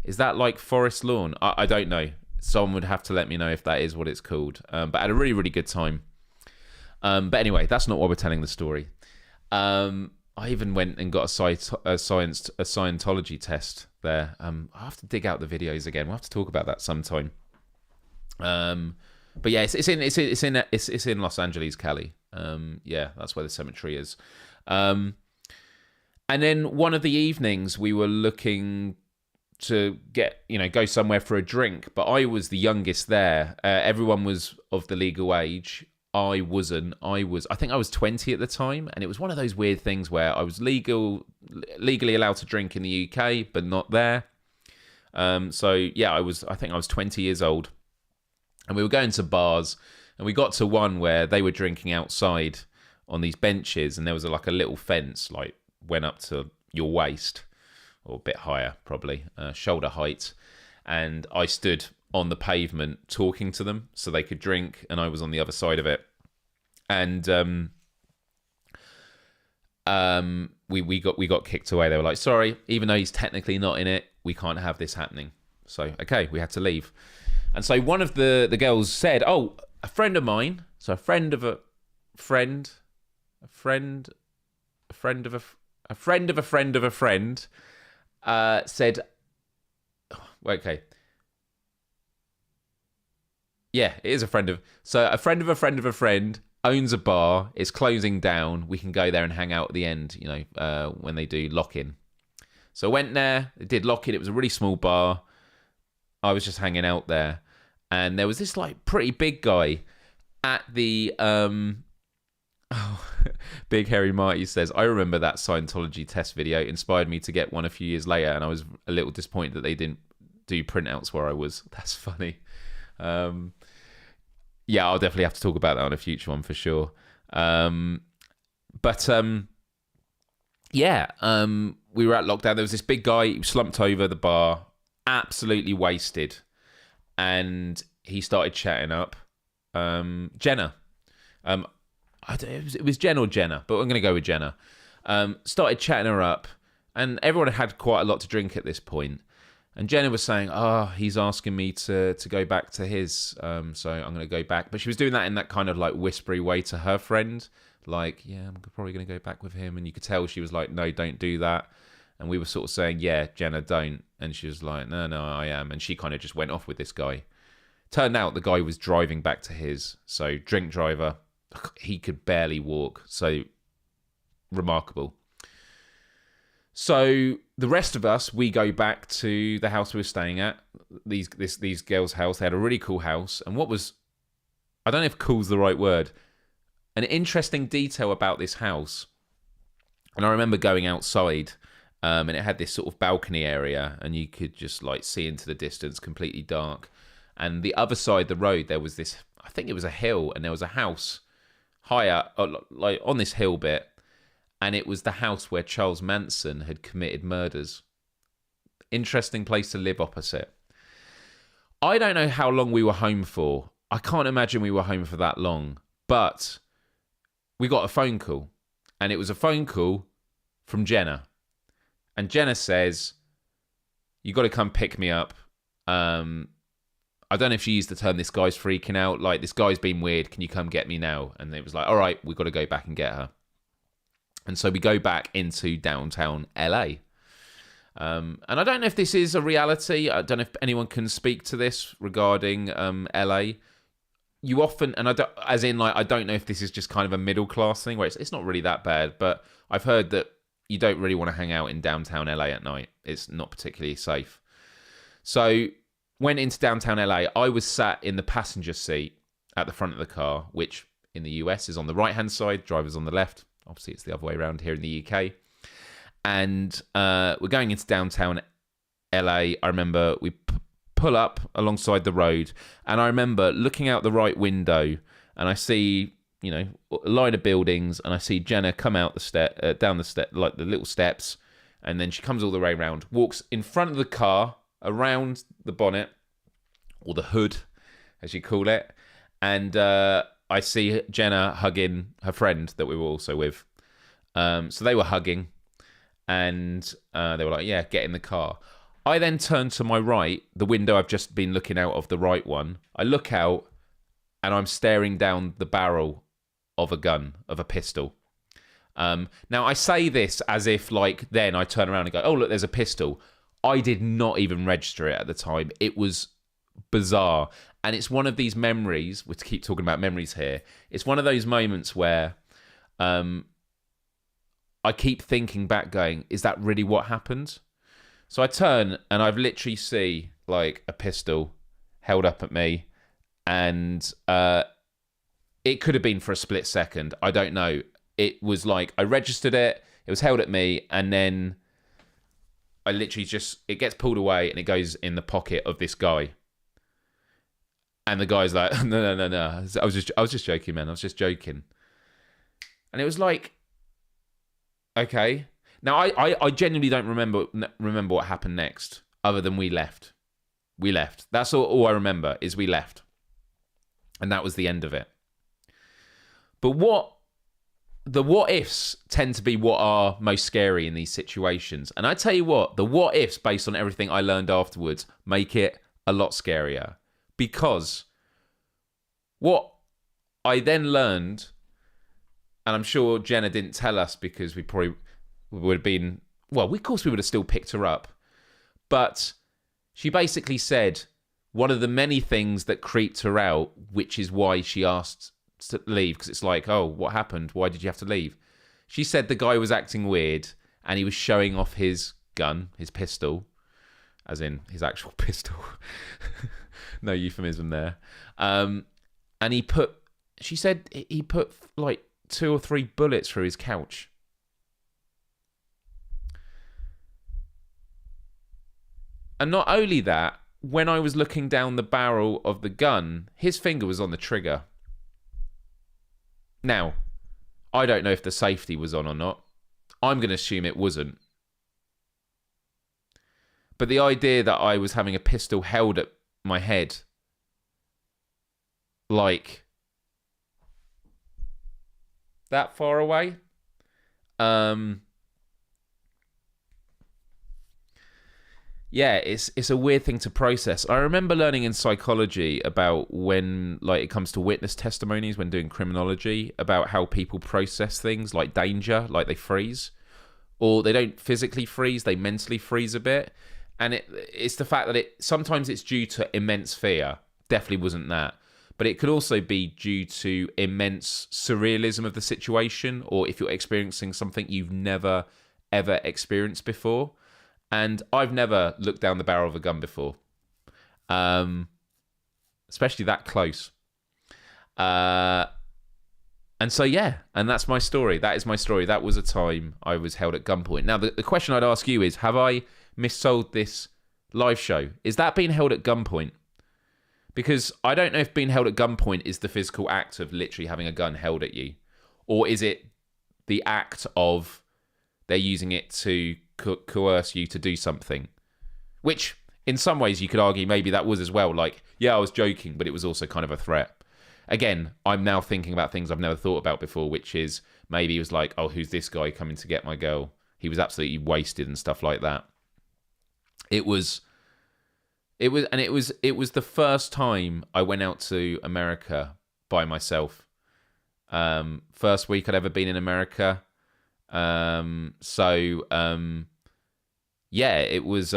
Speaker 2: Is that like Forest Lawn? I don't know. Someone would have to let me know if that is what it's called. But I had a really, really good time. But anyway, that's not why we're telling the story. I even went and got a Scientology test there. I have to dig out the videos again. We'll have to talk about that sometime. But yeah, it's in Los Angeles, Cali. Yeah, that's where the cemetery is. And then one of the evenings we were looking to go somewhere for a drink, but I was the youngest there. Everyone was of the legal age. I wasn't. I think I was 20 at the time, and it was one of those weird things where I was legally allowed to drink in the UK, but not there. So yeah, I think I was 20 years old, and we were going to bars, and we got to one where they were drinking outside on these benches, and there was like a little fence, like went up to your waist, or a bit higher, probably shoulder height, and I stood on the pavement talking to them so they could drink, and I was on the other side of it. And we got kicked away. They were like, sorry, even though he's technically not in it, we can't have this happening. So okay, we had to leave. And so one of the girls said, oh, a friend of mine, so a friend of a friend said, okay, yeah, it is a friend of a friend owns a bar. It's closing down. We can go there and hang out at the end, when they do lock-in. So I went there. They did lock-in. It was a really small bar. I was just hanging out there, and there was this like pretty big guy at the Big Hairy Marty says, I remember that Scientology test video inspired me to get one a few years later, and I was a little disappointed that they didn't do printouts where I was. That's funny. Yeah, I'll definitely have to talk about that on a future one for sure. We were at lockdown. There was this big guy who slumped over the bar, absolutely wasted, and he started chatting up Jenna. It was Jen or Jenna, but I'm going to go with Jenna. Started chatting her up, and everyone had quite a lot to drink at this point. And Jenna was saying, he's asking me to go back to his, so I'm going to go back. But she was doing that in that kind of like whispery way to her friend, like, yeah, I'm probably going to go back with him. And you could tell she was like, no, don't do that. And we were sort of saying, yeah, Jenna, don't. And she was like, no, I am. And she kind of just went off with this guy. Turned out the guy was driving back to his, so drink driver. He could barely walk, so remarkable. So the rest of us, we go back to the house we were staying at. These girls' house. They had a really cool house, and what was, I don't know if "cool's" the right word, an interesting detail about this house. And I remember going outside, and it had this sort of balcony area, and you could just like see into the distance, completely dark. And the other side, the road, there was this, I think it was a hill, and there was a house higher, like on this hill bit, and it was the house where Charles Manson had committed murders. Interesting place to live opposite. I don't know how long we were home for. I can't imagine we were home for that long, but we got a phone call, and it was a phone call from Jenna. And Jenna says, you got to come pick me up. I don't know if she used the term, this guy's freaking out, like, this guy's been weird, can you come get me now? And it was like, all right, we've got to go back and get her. And so we go back into downtown LA. And I don't know if this is a reality. I don't know if anyone can speak to this regarding LA. You often, and I don't know if this is just kind of a middle class thing where it's not really that bad, but I've heard that you don't really want to hang out in downtown LA at night. It's not particularly safe. So went into downtown LA. I was sat in the passenger seat at the front of the car, which in the US is on the right-hand side, driver's on the left. Obviously, it's the other way around here in the UK. And we're going into downtown LA. I remember we pull up alongside the road, and I remember looking out the right window, and I see, you know, a line of buildings, and I see Jenna come out down the step, like the little steps, and then she comes all the way around, walks in front of the car, around the bonnet, or the hood, as you call it, and I see Jenna hugging her friend that we were also with. So they were hugging, and they were like, yeah, get in the car. I then turn to my right, the window I've just been looking out of, the right one. I look out, and I'm staring down the barrel of a gun, of a pistol. Now, I say this as if, like, then I turn around and go, oh, look, there's a pistol. I did not even register it at the time. It was bizarre. And it's one of these memories, we keep talking about memories here, it's one of those moments where I keep thinking back going, is that really what happened? So I turn and I've literally see like a pistol held up at me, and it could have been for a split second. I don't know. It was like I registered it, it was held at me, and then I literally it gets pulled away and it goes in the pocket of this guy. And the guy's like, no. I was just joking, man. I was just joking. And it was like, okay. Now, I genuinely don't remember what happened next, other than we left. We left. That's all I remember, is we left. And that was the end of it. But the what-ifs tend to be what are most scary in these situations. And I tell you what, the what-ifs, based on everything I learned afterwards, make it a lot scarier. Because what I then learned, and I'm sure Jenna didn't tell us because we probably would have been, well, of course we would have still picked her up. But she basically said one of the many things that creeped her out, which is why she asked to leave, because it's like, oh, what happened? Why did you have to leave? She said the guy was acting weird and he was showing off his gun, his pistol, as in his actual pistol. No euphemism there. And she said he put like 2 or 3 bullets through his couch. And not only that, when I was looking down the barrel of the gun, his finger was on the trigger. Now, I don't know if the safety was on or not. I'm going to assume it wasn't. But the idea that I was having a pistol held at my head, like that far away, yeah, it's a weird thing to process. I remember learning in psychology about when, like, it comes to witness testimonies when doing criminology, about how people process things like danger, like they freeze, or they don't physically freeze, they mentally freeze a bit. And it's the fact that sometimes it's due to immense fear. Definitely wasn't that. But it could also be due to immense surrealism of the situation, or if you're experiencing something you've never, ever experienced before. And I've never looked down the barrel of a gun before, especially that close. And so, yeah, and that's my story. That is my story. That was a time I was held at gunpoint. Now, the question I'd ask you is, have I missold this live show? Is that being held at gunpoint? Because I don't know if being held at gunpoint is the physical act of literally having a gun held at you, or is it the act of they're using it to coerce you to do something, which in some ways you could argue maybe that was as well. Like, yeah, I was joking, but it was also kind of a threat. Again, I'm now thinking about things I've never thought about before, which is maybe he was like, oh, who's this guy coming to get my girl? He was absolutely wasted and stuff like that. It was the first time I went out to America by myself. First week I'd ever been in America. Yeah, it was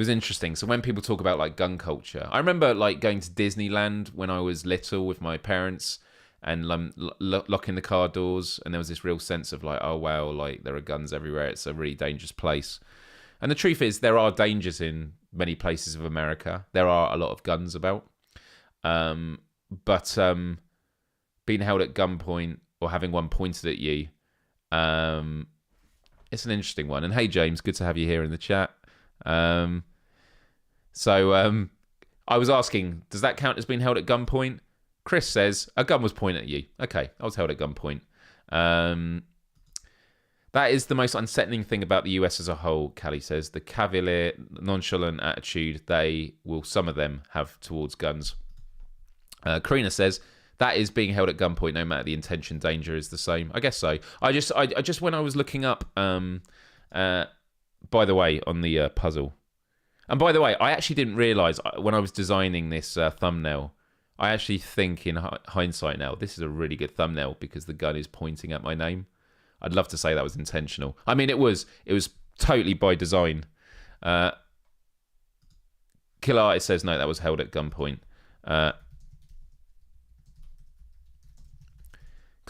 Speaker 2: interesting. So when people talk about like gun culture, I remember like going to Disneyland when I was little with my parents and locking the car doors, and there was this real sense of like, oh wow, like there are guns everywhere. It's a really dangerous place. And the truth is, there are dangers in many places of America. There are a lot of guns about. But being held at gunpoint or having one pointed at you. It's an interesting one. And hey, James, good to have you here in the chat. So I was asking, does that count as being held at gunpoint? Chris says, a gun was pointed at you. Okay, I was held at gunpoint. That is the most unsettling thing about the US as a whole, Callie says. The cavalier, nonchalant attitude some of them have towards guns. Karina says, that is being held at gunpoint, no matter the intention, danger is the same. I guess so. I just when I was looking up, by the way, on the puzzle. And by the way, I actually didn't realise when I was designing this thumbnail, I actually think in hindsight now, this is a really good thumbnail because the gun is pointing at my name. I'd love to say that was intentional. I mean, it was totally by design. Killer Artist says, no, that was held at gunpoint. Because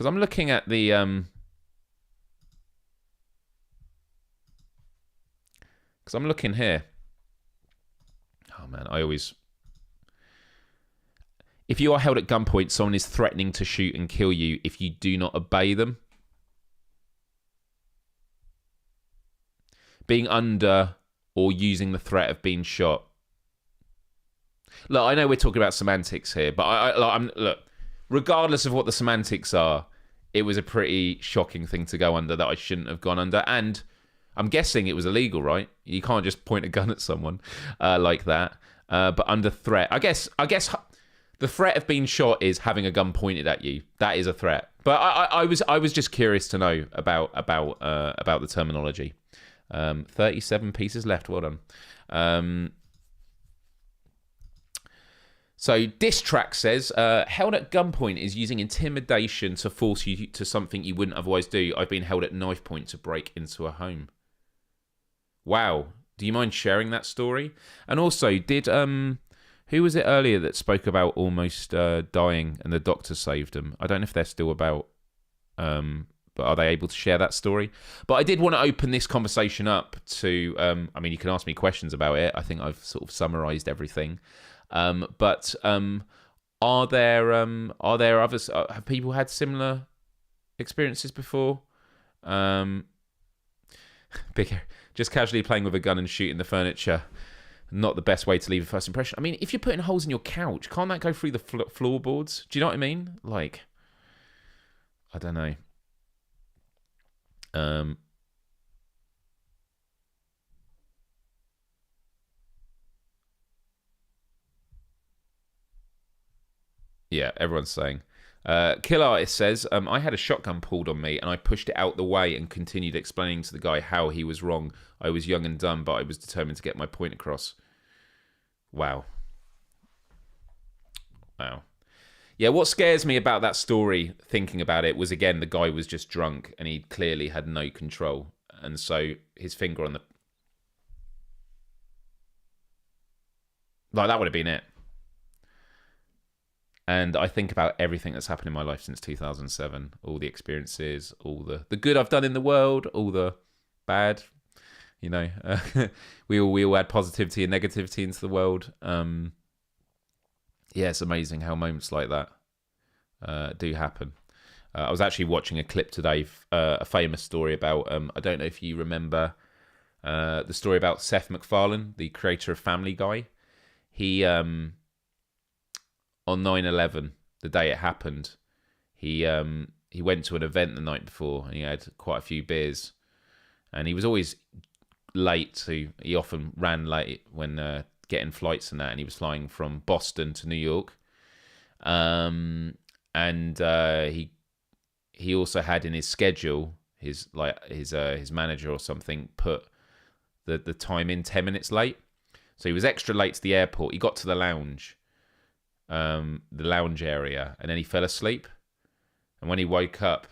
Speaker 2: I'm looking at the... Because I'm looking here. Oh, man, if you are held at gunpoint, someone is threatening to shoot and kill you if you do not obey them. Being under or using the threat of being shot. Look, I know we're talking about semantics here, but look, regardless of what the semantics are, it was a pretty shocking thing to go under that I shouldn't have gone under. And I'm guessing it was illegal, right? You can't just point a gun at someone like that. But under threat, I guess the threat of being shot is having a gun pointed at you. That is a threat. But I was just curious to know about the terminology. 37 pieces left. Well done. So Disstrack says, held at gunpoint is using intimidation to force you to something you wouldn't otherwise do. I've been held at knife point to break into a home. Wow. Do you mind sharing that story? And also, did who was it earlier that spoke about almost dying and the doctor saved them? I don't know if they're still about, but are they able to share that story? But I did want to open this conversation up to, I mean, you can ask me questions about it. I think I've sort of summarized everything. But are there others? Have people had similar experiences before? Bigger, just casually playing with a gun and shooting the furniture. Not the best way to leave a first impression. I mean, if you're putting holes in your couch, can't that go through the floorboards? Do you know what I mean? Like, I don't know. Yeah, everyone's saying. Kill Artist says, I had a shotgun pulled on me and I pushed it out the way and continued explaining to the guy how he was wrong. I was young and dumb, but I was determined to get my point across. Wow. Yeah, what scares me about that story, thinking about it, was, again, the guy was just drunk and he clearly had no control. And so his finger on the... Like, that would have been it. And I think about everything that's happened in my life since 2007. All the experiences, all the good I've done in the world, all the bad. You know, we all add positivity and negativity into the world. Yeah, it's amazing how moments like that do happen. I was actually watching a clip today, a famous story about, I don't know if you remember the story about Seth MacFarlane, the creator of Family Guy. He, on 9/11, the day it happened, he went to an event the night before and he had quite a few beers. And he was always late, he often ran late when getting flights and that, and he was flying from Boston to New York. And he also had in his schedule, his manager or something put the time in 10 minutes late. So he was extra late to the airport. He got to the lounge area, and then he fell asleep. And when he woke up,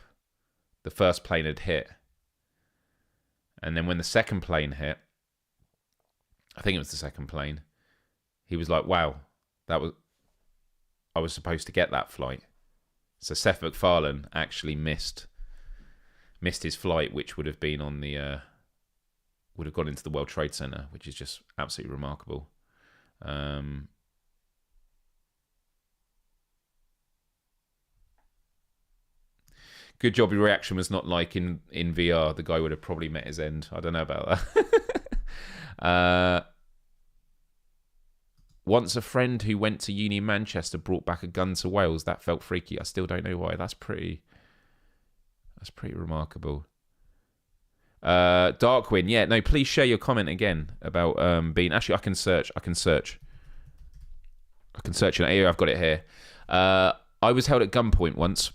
Speaker 2: the first plane had hit. And then when the second plane hit, I think it was the second plane, he was like, wow, I was supposed to get that flight. So Seth MacFarlane actually missed his flight, which would have been on would have gone into the World Trade Center, which is just absolutely remarkable. Good job your reaction was not like in VR. The guy would have probably met his end. I don't know about that. Once a friend who went to uni in Manchester brought back a gun to Wales. That felt freaky. I still don't know why. That's pretty remarkable. Darkwing, yeah, no, please share your comment again about being... Actually, I can search. Here, I've got it here. I was held at gunpoint once.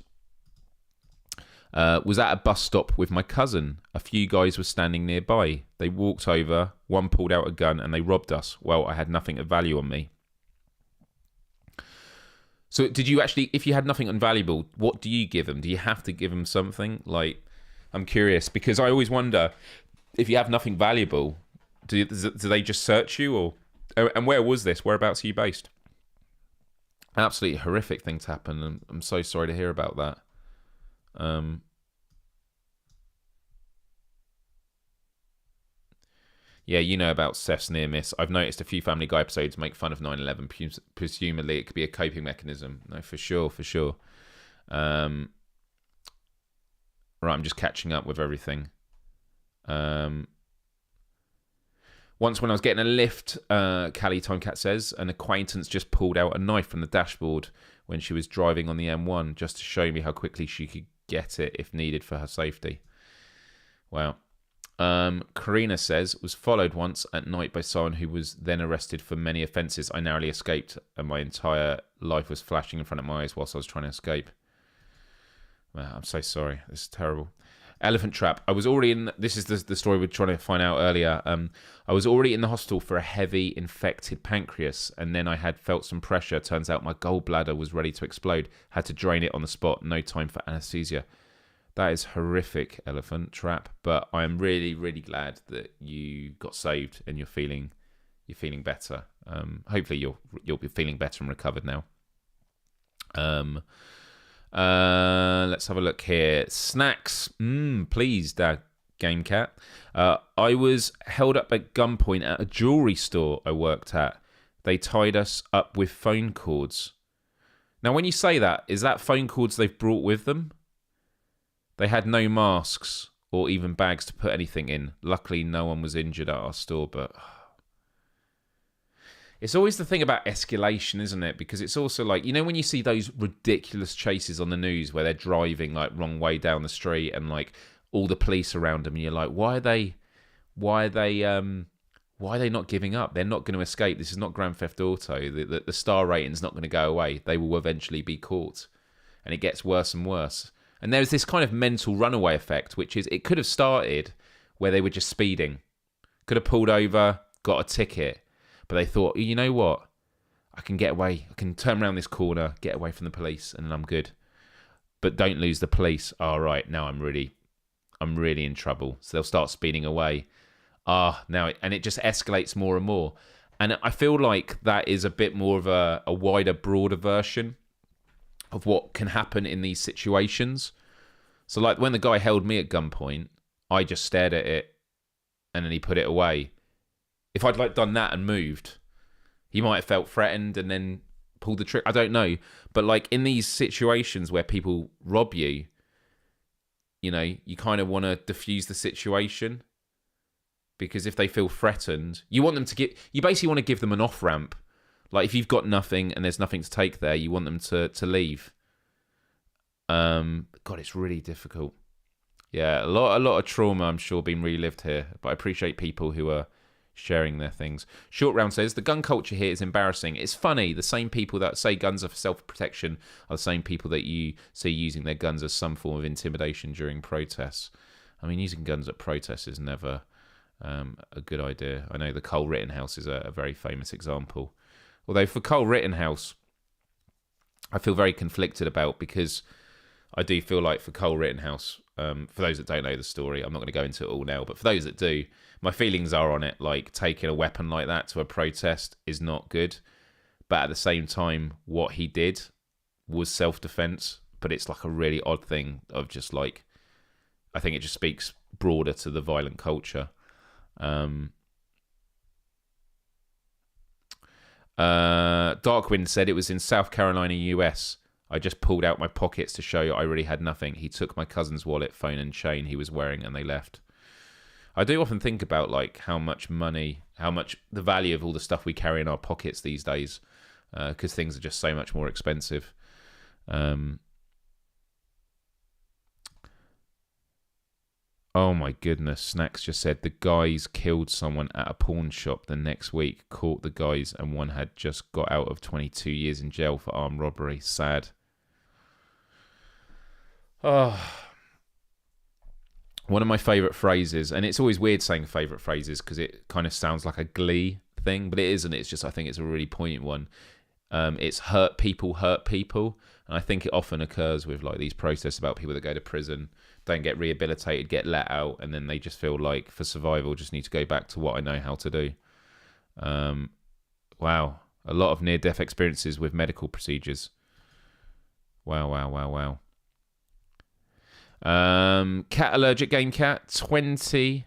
Speaker 2: Was at a bus stop with my cousin. A few guys were standing nearby. They walked over, one pulled out a gun, and they robbed us. Well, I had nothing of value on me. So did you actually, if you had nothing unvaluable, what do you give them? Do you have to give them something? Like, I'm curious, because I always wonder, if you have nothing valuable, do they just search you? Or and where was this? Whereabouts are you based? Absolutely horrific thing to happen, and I'm so sorry to hear about that. Yeah, you know about Seth's near miss. I've noticed a few Family Guy episodes make fun of 9/11. Presumably, it could be a coping mechanism. No, for sure. Right, I'm just catching up with everything. Once when I was getting a lift, Callie Timecat says, an acquaintance just pulled out a knife from the dashboard when she was driving on the M1 just to show me how quickly she could get it if needed for her safety. Wow. Karina says, was followed once at night by someone who was then arrested for many offences. I narrowly escaped and my entire life was flashing in front of my eyes whilst I was trying to escape. Well, I'm so sorry. This is terrible. Elephant Trap. I was already in... This is the story we were trying to find out earlier. I was already in the hospital for a heavy infected pancreas, and then I had felt some pressure. Turns out my gallbladder was ready to explode. Had to drain it on the spot. No time for anaesthesia. That is horrific, Elephant Trap. But I am really, really glad that you got saved and you're feeling better. Hopefully you'll be feeling better and recovered now. Let's have a look here. Snacks, please, Dad. Game Cat. I was held up at gunpoint at a jewelry store I worked at. They tied us up with phone cords. Now, when you say that, is that phone cords they've brought with them? They had no masks or even bags to put anything in. Luckily, no one was injured at our store, but... It's always the thing about escalation, isn't it? Because it's also like, you know, when you see those ridiculous chases on the news where they're driving like wrong way down the street and like all the police around them, and you're like, why are they not giving up? They're not going to escape. This is not Grand Theft Auto. The star rating's not going to go away. They will eventually be caught, and it gets worse and worse. And there's this kind of mental runaway effect, which is it could have started where they were just speeding, could have pulled over, got a ticket. But they thought, you know what? I can get away. I can turn around this corner, get away from the police, and then I'm good. But don't lose the police. All right, now I'm really in trouble. So they'll start speeding away. And it just escalates more and more. And I feel like that is a bit more of a wider, broader version of what can happen in these situations. So like when the guy held me at gunpoint, I just stared at it, and then he put it away. If I'd like done that and moved, he might have felt threatened and then pulled the trigger. I don't know. But like in these situations where people rob you, you know, you kind of want to diffuse the situation, because if they feel threatened, you want them to you basically want to give them an off ramp. Like if you've got nothing and there's nothing to take there, you want them to leave. God, it's really difficult. Yeah, a lot of trauma, I'm sure, being relived here. But I appreciate people who are sharing their things. Short Round says, the gun culture here is embarrassing. It's funny, the same people that say guns are for self-protection are the same people that you see using their guns as some form of intimidation during protests. I mean, using guns at protests is never a good idea. I know the Cole Rittenhouse is a very famous example. Although for Cole Rittenhouse, I feel very conflicted about, because I do feel like for Cole Rittenhouse, for those that don't know the story, I'm not going to go into it all now, but for those that do, my feelings are on it. Like, taking a weapon like that to a protest is not good. But at the same time, what he did was self-defense. But it's like a really odd thing of just like, I think it just speaks broader to the violent culture. Darkwind said it was in South Carolina, US. I just pulled out my pockets to show I really had nothing. He took my cousin's wallet, phone and chain he was wearing, and they left. I do often think about like how much money, how much the value of all the stuff we carry in our pockets these days, because things are just so much more expensive. Oh my goodness, Snacks just said the guys killed someone at a pawn shop the next week, caught the guys, and one had just got out of 22 years in jail for armed robbery. Sad. Oh, one of my favourite phrases, and it's always weird saying favourite phrases because it kind of sounds like a Glee thing, but it isn't. It's just, I think it's a really poignant one. It's hurt people, and I think it often occurs with like these protests about people that go to prison, don't get rehabilitated, get let out, and then they just feel like for survival just need to go back to what I know how to do. Wow, a lot of near-death experiences with medical procedures. Wow. Cat allergic game cat. 20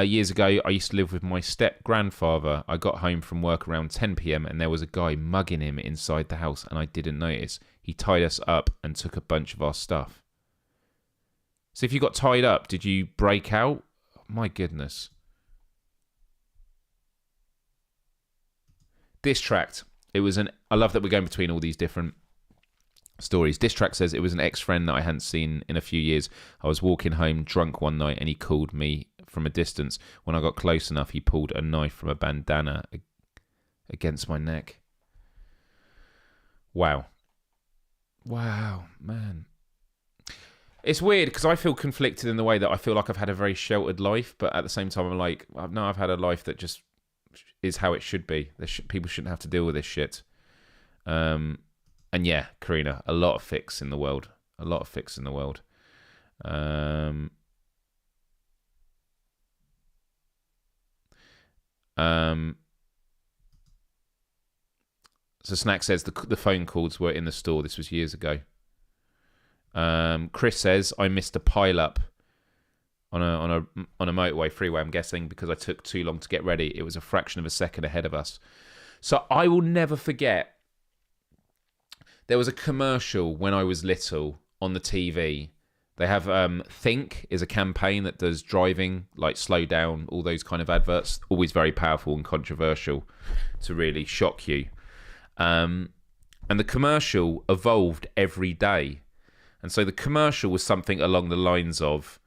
Speaker 2: years ago, I used to live with my step-grandfather. I got home from work around 10 p.m. and there was a guy mugging him inside the house, and I didn't notice. He tied us up and took a bunch of our stuff. So if you got tied up, did you break out? My goodness. Disstrack. I love that we're going between all these different stories. Disstrack says it was an ex-friend that I hadn't seen in a few years. I was walking home drunk one night and he called me from a distance. When I got close enough, he pulled a knife from a bandana against my neck. Wow, man. It's weird because I feel conflicted in the way that I feel like I've had a very sheltered life, but at the same time I'm like, no, I've had a life that just is how it should be. People shouldn't have to deal with this shit. And yeah, Karina, a lot of fix in the world. So Snack says the phone calls were in the store. This was years ago. Chris says I missed a pile up on a motorway freeway. I'm guessing because I took too long to get ready. It was a fraction of a second ahead of us. So I will never forget. There was a commercial when I was little on the TV. They have Think is a campaign that does driving, like slow down, all those kind of adverts. Always very powerful and controversial to really shock you. And the commercial evolved every day. And so the commercial was something along the lines of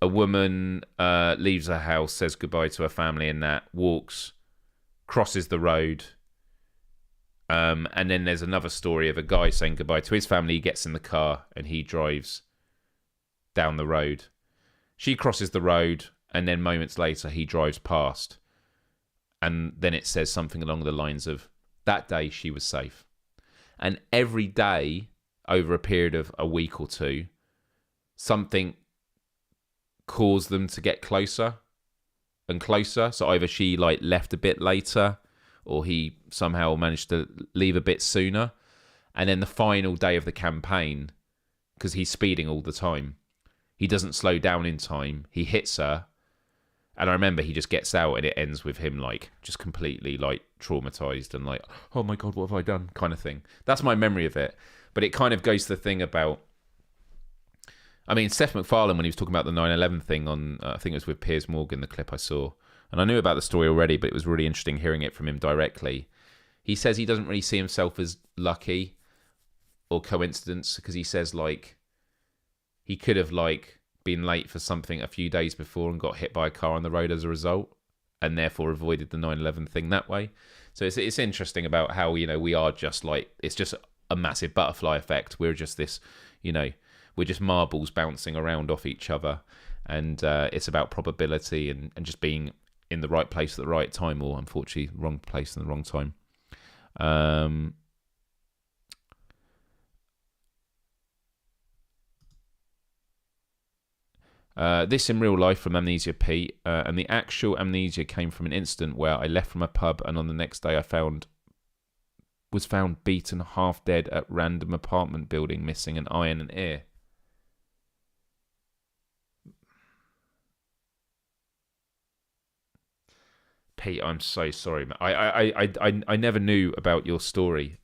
Speaker 2: a woman leaves her house, says goodbye to her family and that, walks, crosses the road. And then there's another story of a guy saying goodbye to his family. He gets in the car and he drives down the road. She crosses the road and then moments later he drives past. And then it says something along the lines of, that day she was safe. And every day, over a period of a week or two, something caused them to get closer and closer. So either she like left a bit later, or he somehow managed to leave a bit sooner. And then the final day of the campaign, because he's speeding all the time, he doesn't slow down in time. He hits her. And I remember he just gets out and it ends with him like just completely like traumatized and like, oh my God, what have I done? Kind of thing. That's my memory of it. But it kind of goes to the thing about, I mean, Seth MacFarlane, when he was talking about the 9/11 thing on, I think it was with Piers Morgan, the clip I saw. And I knew about the story already, but it was really interesting hearing it from him directly. He says he doesn't really see himself as lucky or coincidence because he says like he could have like been late for something a few days before and got hit by a car on the road as a result and therefore avoided the 9/11 thing that way. So it's interesting about how, you know, we are just like, it's just a massive butterfly effect. We're just this, you know, we're just marbles bouncing around off each other. And it's about probability and just being in the right place at the right time, or unfortunately wrong place in the wrong time. This in real life from Amnesia Pete, and the actual amnesia came from an incident where I left from a pub and on the next day I was found beaten half dead at random apartment building, missing an eye and an ear. Pete, I'm so sorry, man. I never knew about your story.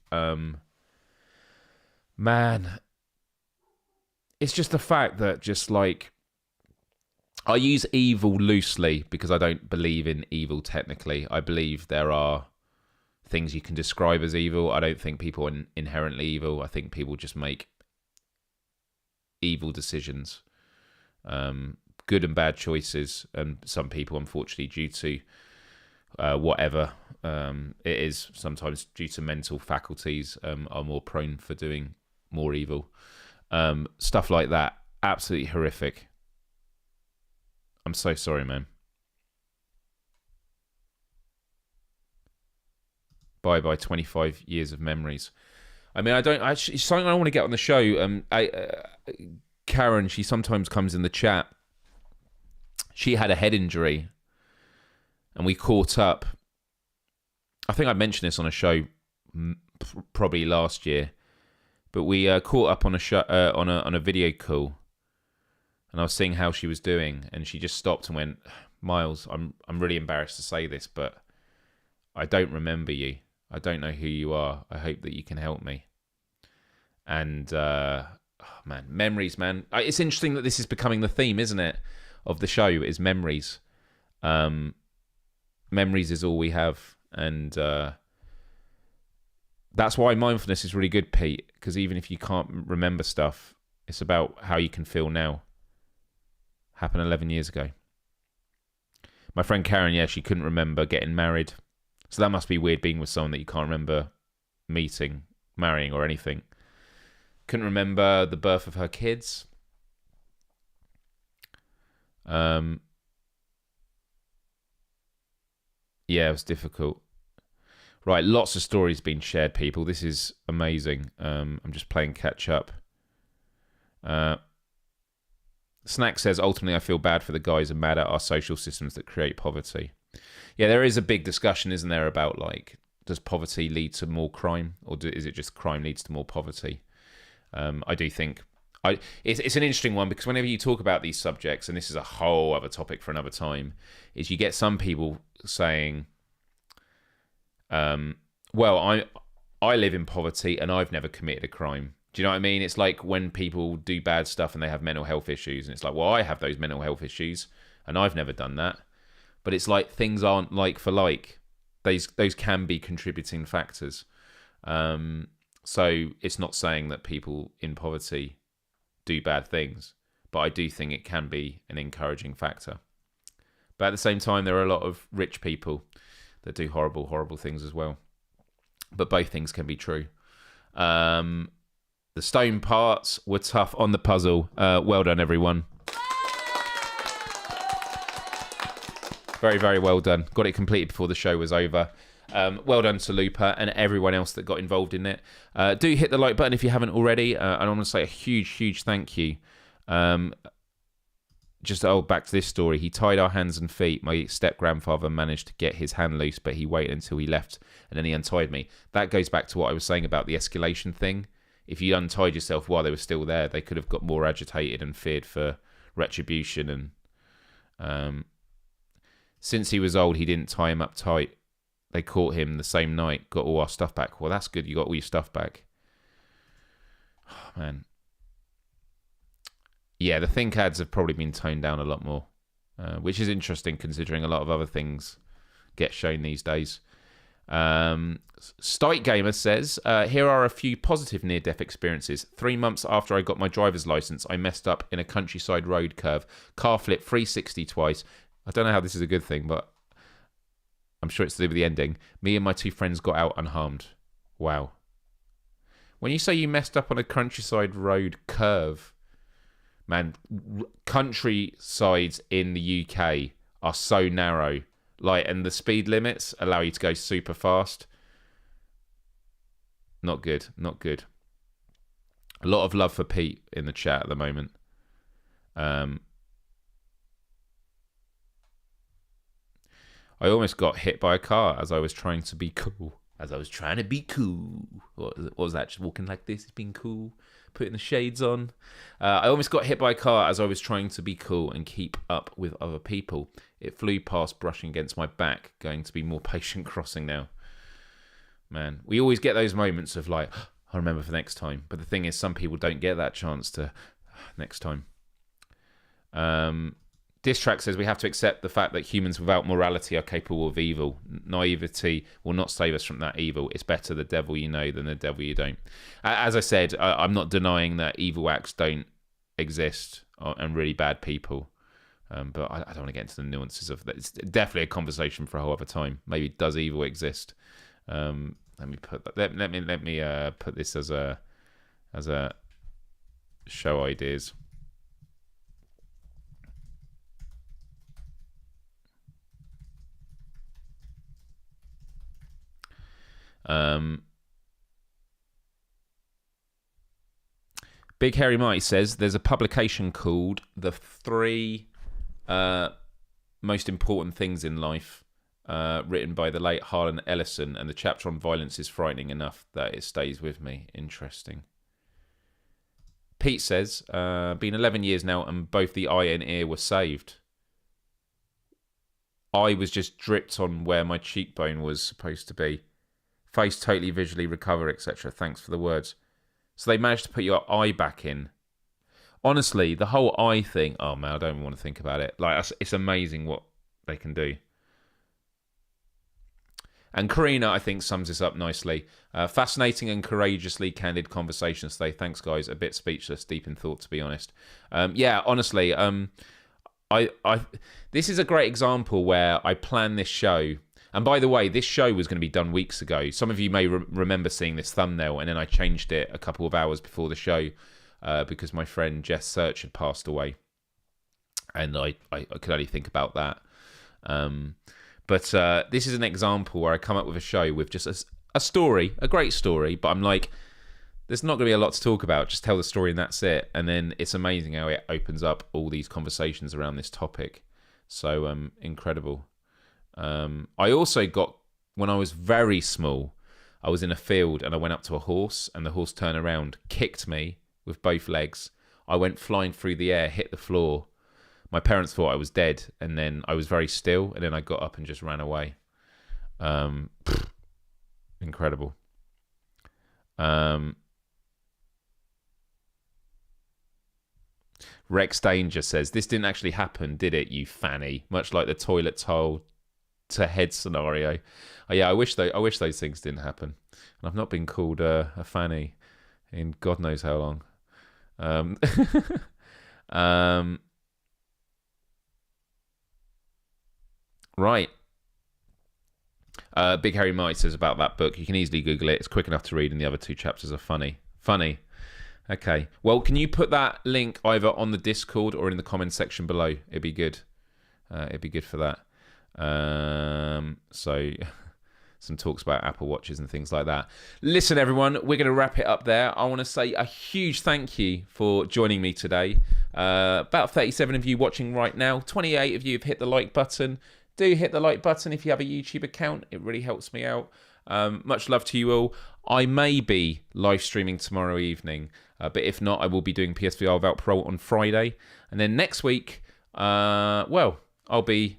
Speaker 2: Man, it's just the fact that just like, I use evil loosely because I don't believe in evil technically. I believe there are things you can describe as evil. I don't think people are inherently evil. I think people just make evil decisions, good and bad choices, and some people, unfortunately, due to whatever it is, sometimes due to mental faculties, are more prone for doing more evil. Stuff like that, absolutely horrific. I'm so sorry, man. Bye 25 years of memories. I mean, it's something I want to get on the show. Karen, she sometimes comes in the chat. She had a head injury, and we caught up. I think I mentioned this on a show probably last year, but we caught up on a show, on a video call, and I was seeing how she was doing, and she just stopped and went, "Myles, I'm really embarrassed to say this, but I don't remember you. I don't know who you are. I hope that you can help me." And man, memories, man. It's interesting that this is becoming the theme, isn't it, of the show? Is memories. Memories is all we have, and that's why mindfulness is really good, Pete. Because even if you can't remember stuff, it's about how you can feel now. Happened 11 years ago. My friend Karen, yeah, she couldn't remember getting married. So that must be weird, being with someone that you can't remember meeting, marrying, or anything. Couldn't remember the birth of her kids. Yeah, it was difficult. Right, lots of stories being shared, people. This is amazing. I'm just playing catch up. Snack says, ultimately, I feel bad for the guys and mad at our social systems that create poverty. Yeah, there is a big discussion, isn't there, about like, does poverty lead to more crime, or is it just crime leads to more poverty? I do think it's an interesting one, because whenever you talk about these subjects, and this is a whole other topic for another time, is you get some people saying, well, I live in poverty and I've never committed a crime. Do you know what I mean? It's like when people do bad stuff and they have mental health issues, and it's like, well, I have those mental health issues and I've never done that. But it's like things aren't like for like. Those can be contributing factors. So it's not saying that people in poverty do bad things, but I do think it can be an encouraging factor. But at the same time, there are a lot of rich people that do horrible, horrible things as well. But both things can be true. The stone parts were tough on the puzzle. Well done, everyone. Very, very well done. Got it completed before the show was over. Well done to Looper and everyone else that got involved in it. Do hit the like button if you haven't already. And I want to say a huge, huge thank you. Back to this story. He tied our hands and feet. My step-grandfather managed to get his hand loose, but he waited until he left, and then he untied me. That goes back to what I was saying about the escalation thing. If you untied yourself while they were still there, they could have got more agitated and feared for retribution. And since he was old, he didn't tie him up tight. They caught him the same night, got all our stuff back. Well, that's good. You got all your stuff back. Oh, man. Yeah, the think ads have probably been toned down a lot more, which is interesting considering a lot of other things get shown these days. Stike Gamer says, here are a few positive near-death experiences. 3 months after I got my driver's license, I messed up in a countryside road curve. Car flip 360 twice. I don't know how this is a good thing, but I'm sure it's to do with the ending. Me and my 2 friends got out unharmed. Wow. When you say you messed up on a countryside road curve, man, countrysides in the UK are so narrow. And the speed limits allow you to go super fast. Not good, not good. A lot of love for Pete in the chat at the moment. I almost got hit by a car as I was trying to be cool. What was that? Just walking like this, being cool, putting the shades on. I almost got hit by a car as I was trying to be cool and keep up with other people. It flew past, brushing against my back. Going to be more patient crossing now. Man, we always get those moments of like, I'll remember for next time. But the thing is, some people don't get that chance to next time. Disstrack says we have to accept the fact that humans without morality are capable of evil. Naivety will not save us from that evil. It's better the devil you know than the devil you don't. As I said, I'm not denying that evil acts don't exist and really bad people. But I don't want to get into the nuances of that. It's definitely a conversation for a whole other time. Maybe does evil exist? Let me put that. Let me put this as a show ideas. Big Hairy Mike says there's a publication called The Three Most Important Things in Life, written by the late Harlan Ellison, and the chapter on violence is frightening enough that it stays with me. Interesting. Pete says, been 11 years now and both the eye and ear were saved. Eye was just dripped on where my cheekbone was supposed to be. Face totally visually recover, etc. Thanks for the words. So they managed to put your eye back in. Honestly, the whole eye thing, oh man, I don't even want to think about it. Like, it's amazing what they can do. And Karina, I think, sums this up nicely. Fascinating and courageously candid conversations today. Thanks, guys. A bit speechless, deep in thought, to be honest. Yeah, honestly, this is a great example where I planned this show. And by the way, this show was going to be done weeks ago. Some of you may remember seeing this thumbnail, and then I changed it a couple of hours before the show because my friend Jess Search had passed away. And I could only think about that. But this is an example where I come up with a show with just a story, a great story, but I'm like, there's not going to be a lot to talk about. Just tell the story and that's it. And then it's amazing how it opens up all these conversations around this topic. So incredible. I also got, when I was very small, I was in a field and I went up to a horse and the horse turned around, kicked me with both legs. I went flying through the air, hit the floor. My parents thought I was dead, and then I was very still, and then I got up and just ran away. Incredible. Rex Danger says, this didn't actually happen, did it, you fanny? Much like the toilet tile to head scenario. Oh, yeah, I wish those things didn't happen. And I've not been called a fanny in God knows how long. Right. Big Harry Mike says about that book, you can easily Google it. It's quick enough to read, and the other two chapters are funny. Funny. Okay. Well, can you put that link either on the Discord or in the comments section below? It'd be good. It'd be good for that. So some talks about Apple Watches and things like that. Listen, everyone, we're going to wrap it up there. I want to say a huge thank you for joining me today. About 37 of you watching right now. 28 of you have hit the like button. Do hit the like button if you have a YouTube account. It really helps me out. Much love to you all. I may be live streaming tomorrow evening, but if not, I will be doing PSVR without parole on Friday. And then next week, well, I'll be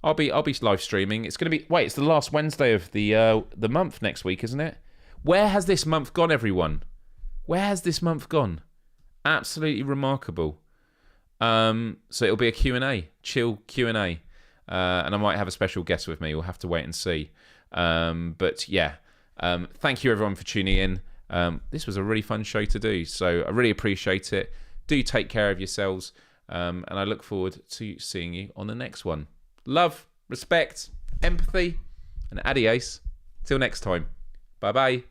Speaker 2: live streaming. It's going to be, wait, it's the last Wednesday of the month next week, isn't it? Where has this month gone, everyone? Where has this month gone? Absolutely remarkable. So it'll be a Q&A, chill Q&A. And I might have a special guest with me. We'll have to wait and see. But yeah, thank you everyone for tuning in. This was a really fun show to do, so I really appreciate it. Do take care of yourselves, and I look forward to seeing you on the next one. Love, respect, empathy, and adios. Till next time. Bye-bye.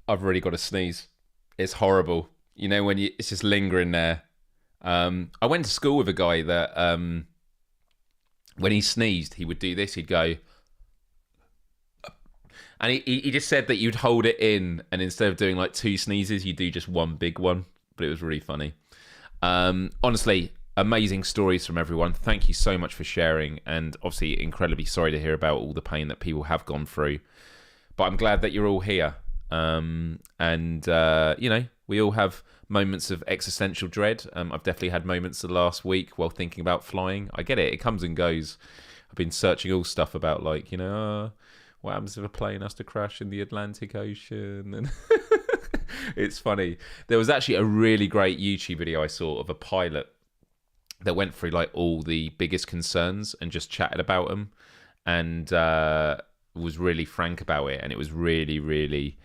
Speaker 2: I've really got to sneeze. It's horrible. You know, when it's just lingering there. I went to school with a guy that when he sneezed, he would do this. He'd go, and he just said that you'd hold it in, and instead of doing like 2 sneezes, you do just one big one. But it was really funny. Honestly, amazing stories from everyone. Thank you so much for sharing, and obviously incredibly sorry to hear about all the pain that people have gone through. But I'm glad that you're all here. You know, we all have moments of existential dread. I've definitely had moments the last week while thinking about flying. I get it. It comes and goes. I've been searching all stuff about, like, you know, what happens if a plane has to crash in the Atlantic Ocean? And it's funny. There was actually a really great YouTube video I saw of a pilot that went through like all the biggest concerns and just chatted about them, and was really frank about it. And it was really, really,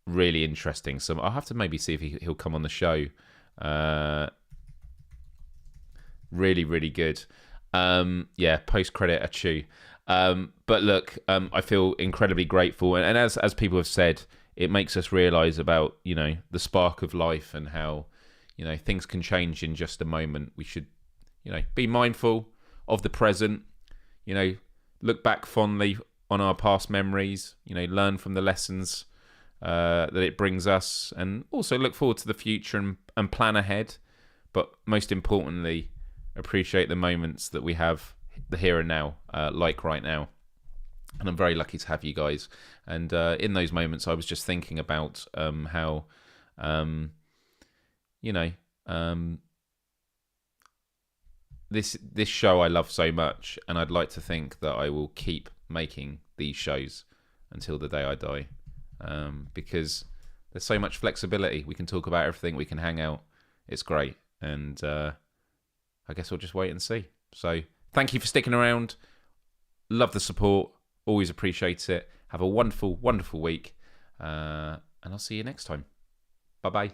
Speaker 2: really interesting. So I'll have to maybe see if he'll come on the show. Really, really good. Yeah, post-credit achoo. But look, I feel incredibly grateful. And as people have said, it makes us realise about, you know, the spark of life and how, you know, things can change in just a moment. We should, you know, be mindful of the present, you know, look back fondly on our past memories, you know, learn from the lessons that it brings us, and also look forward to the future and plan ahead. But most importantly, appreciate the moments that we have, the here and now, like right now. And I'm very lucky to have you guys. And in those moments, I was just thinking about how, you know, this show I love so much, and I'd like to think that I will keep making these shows until the day I die, because there's so much flexibility. We can talk about everything. We can hang out. It's great. And I guess we'll just wait and see. So thank you for sticking around. Love the support. Always appreciate it. Have a wonderful, wonderful week. And I'll see you next time. Bye-bye.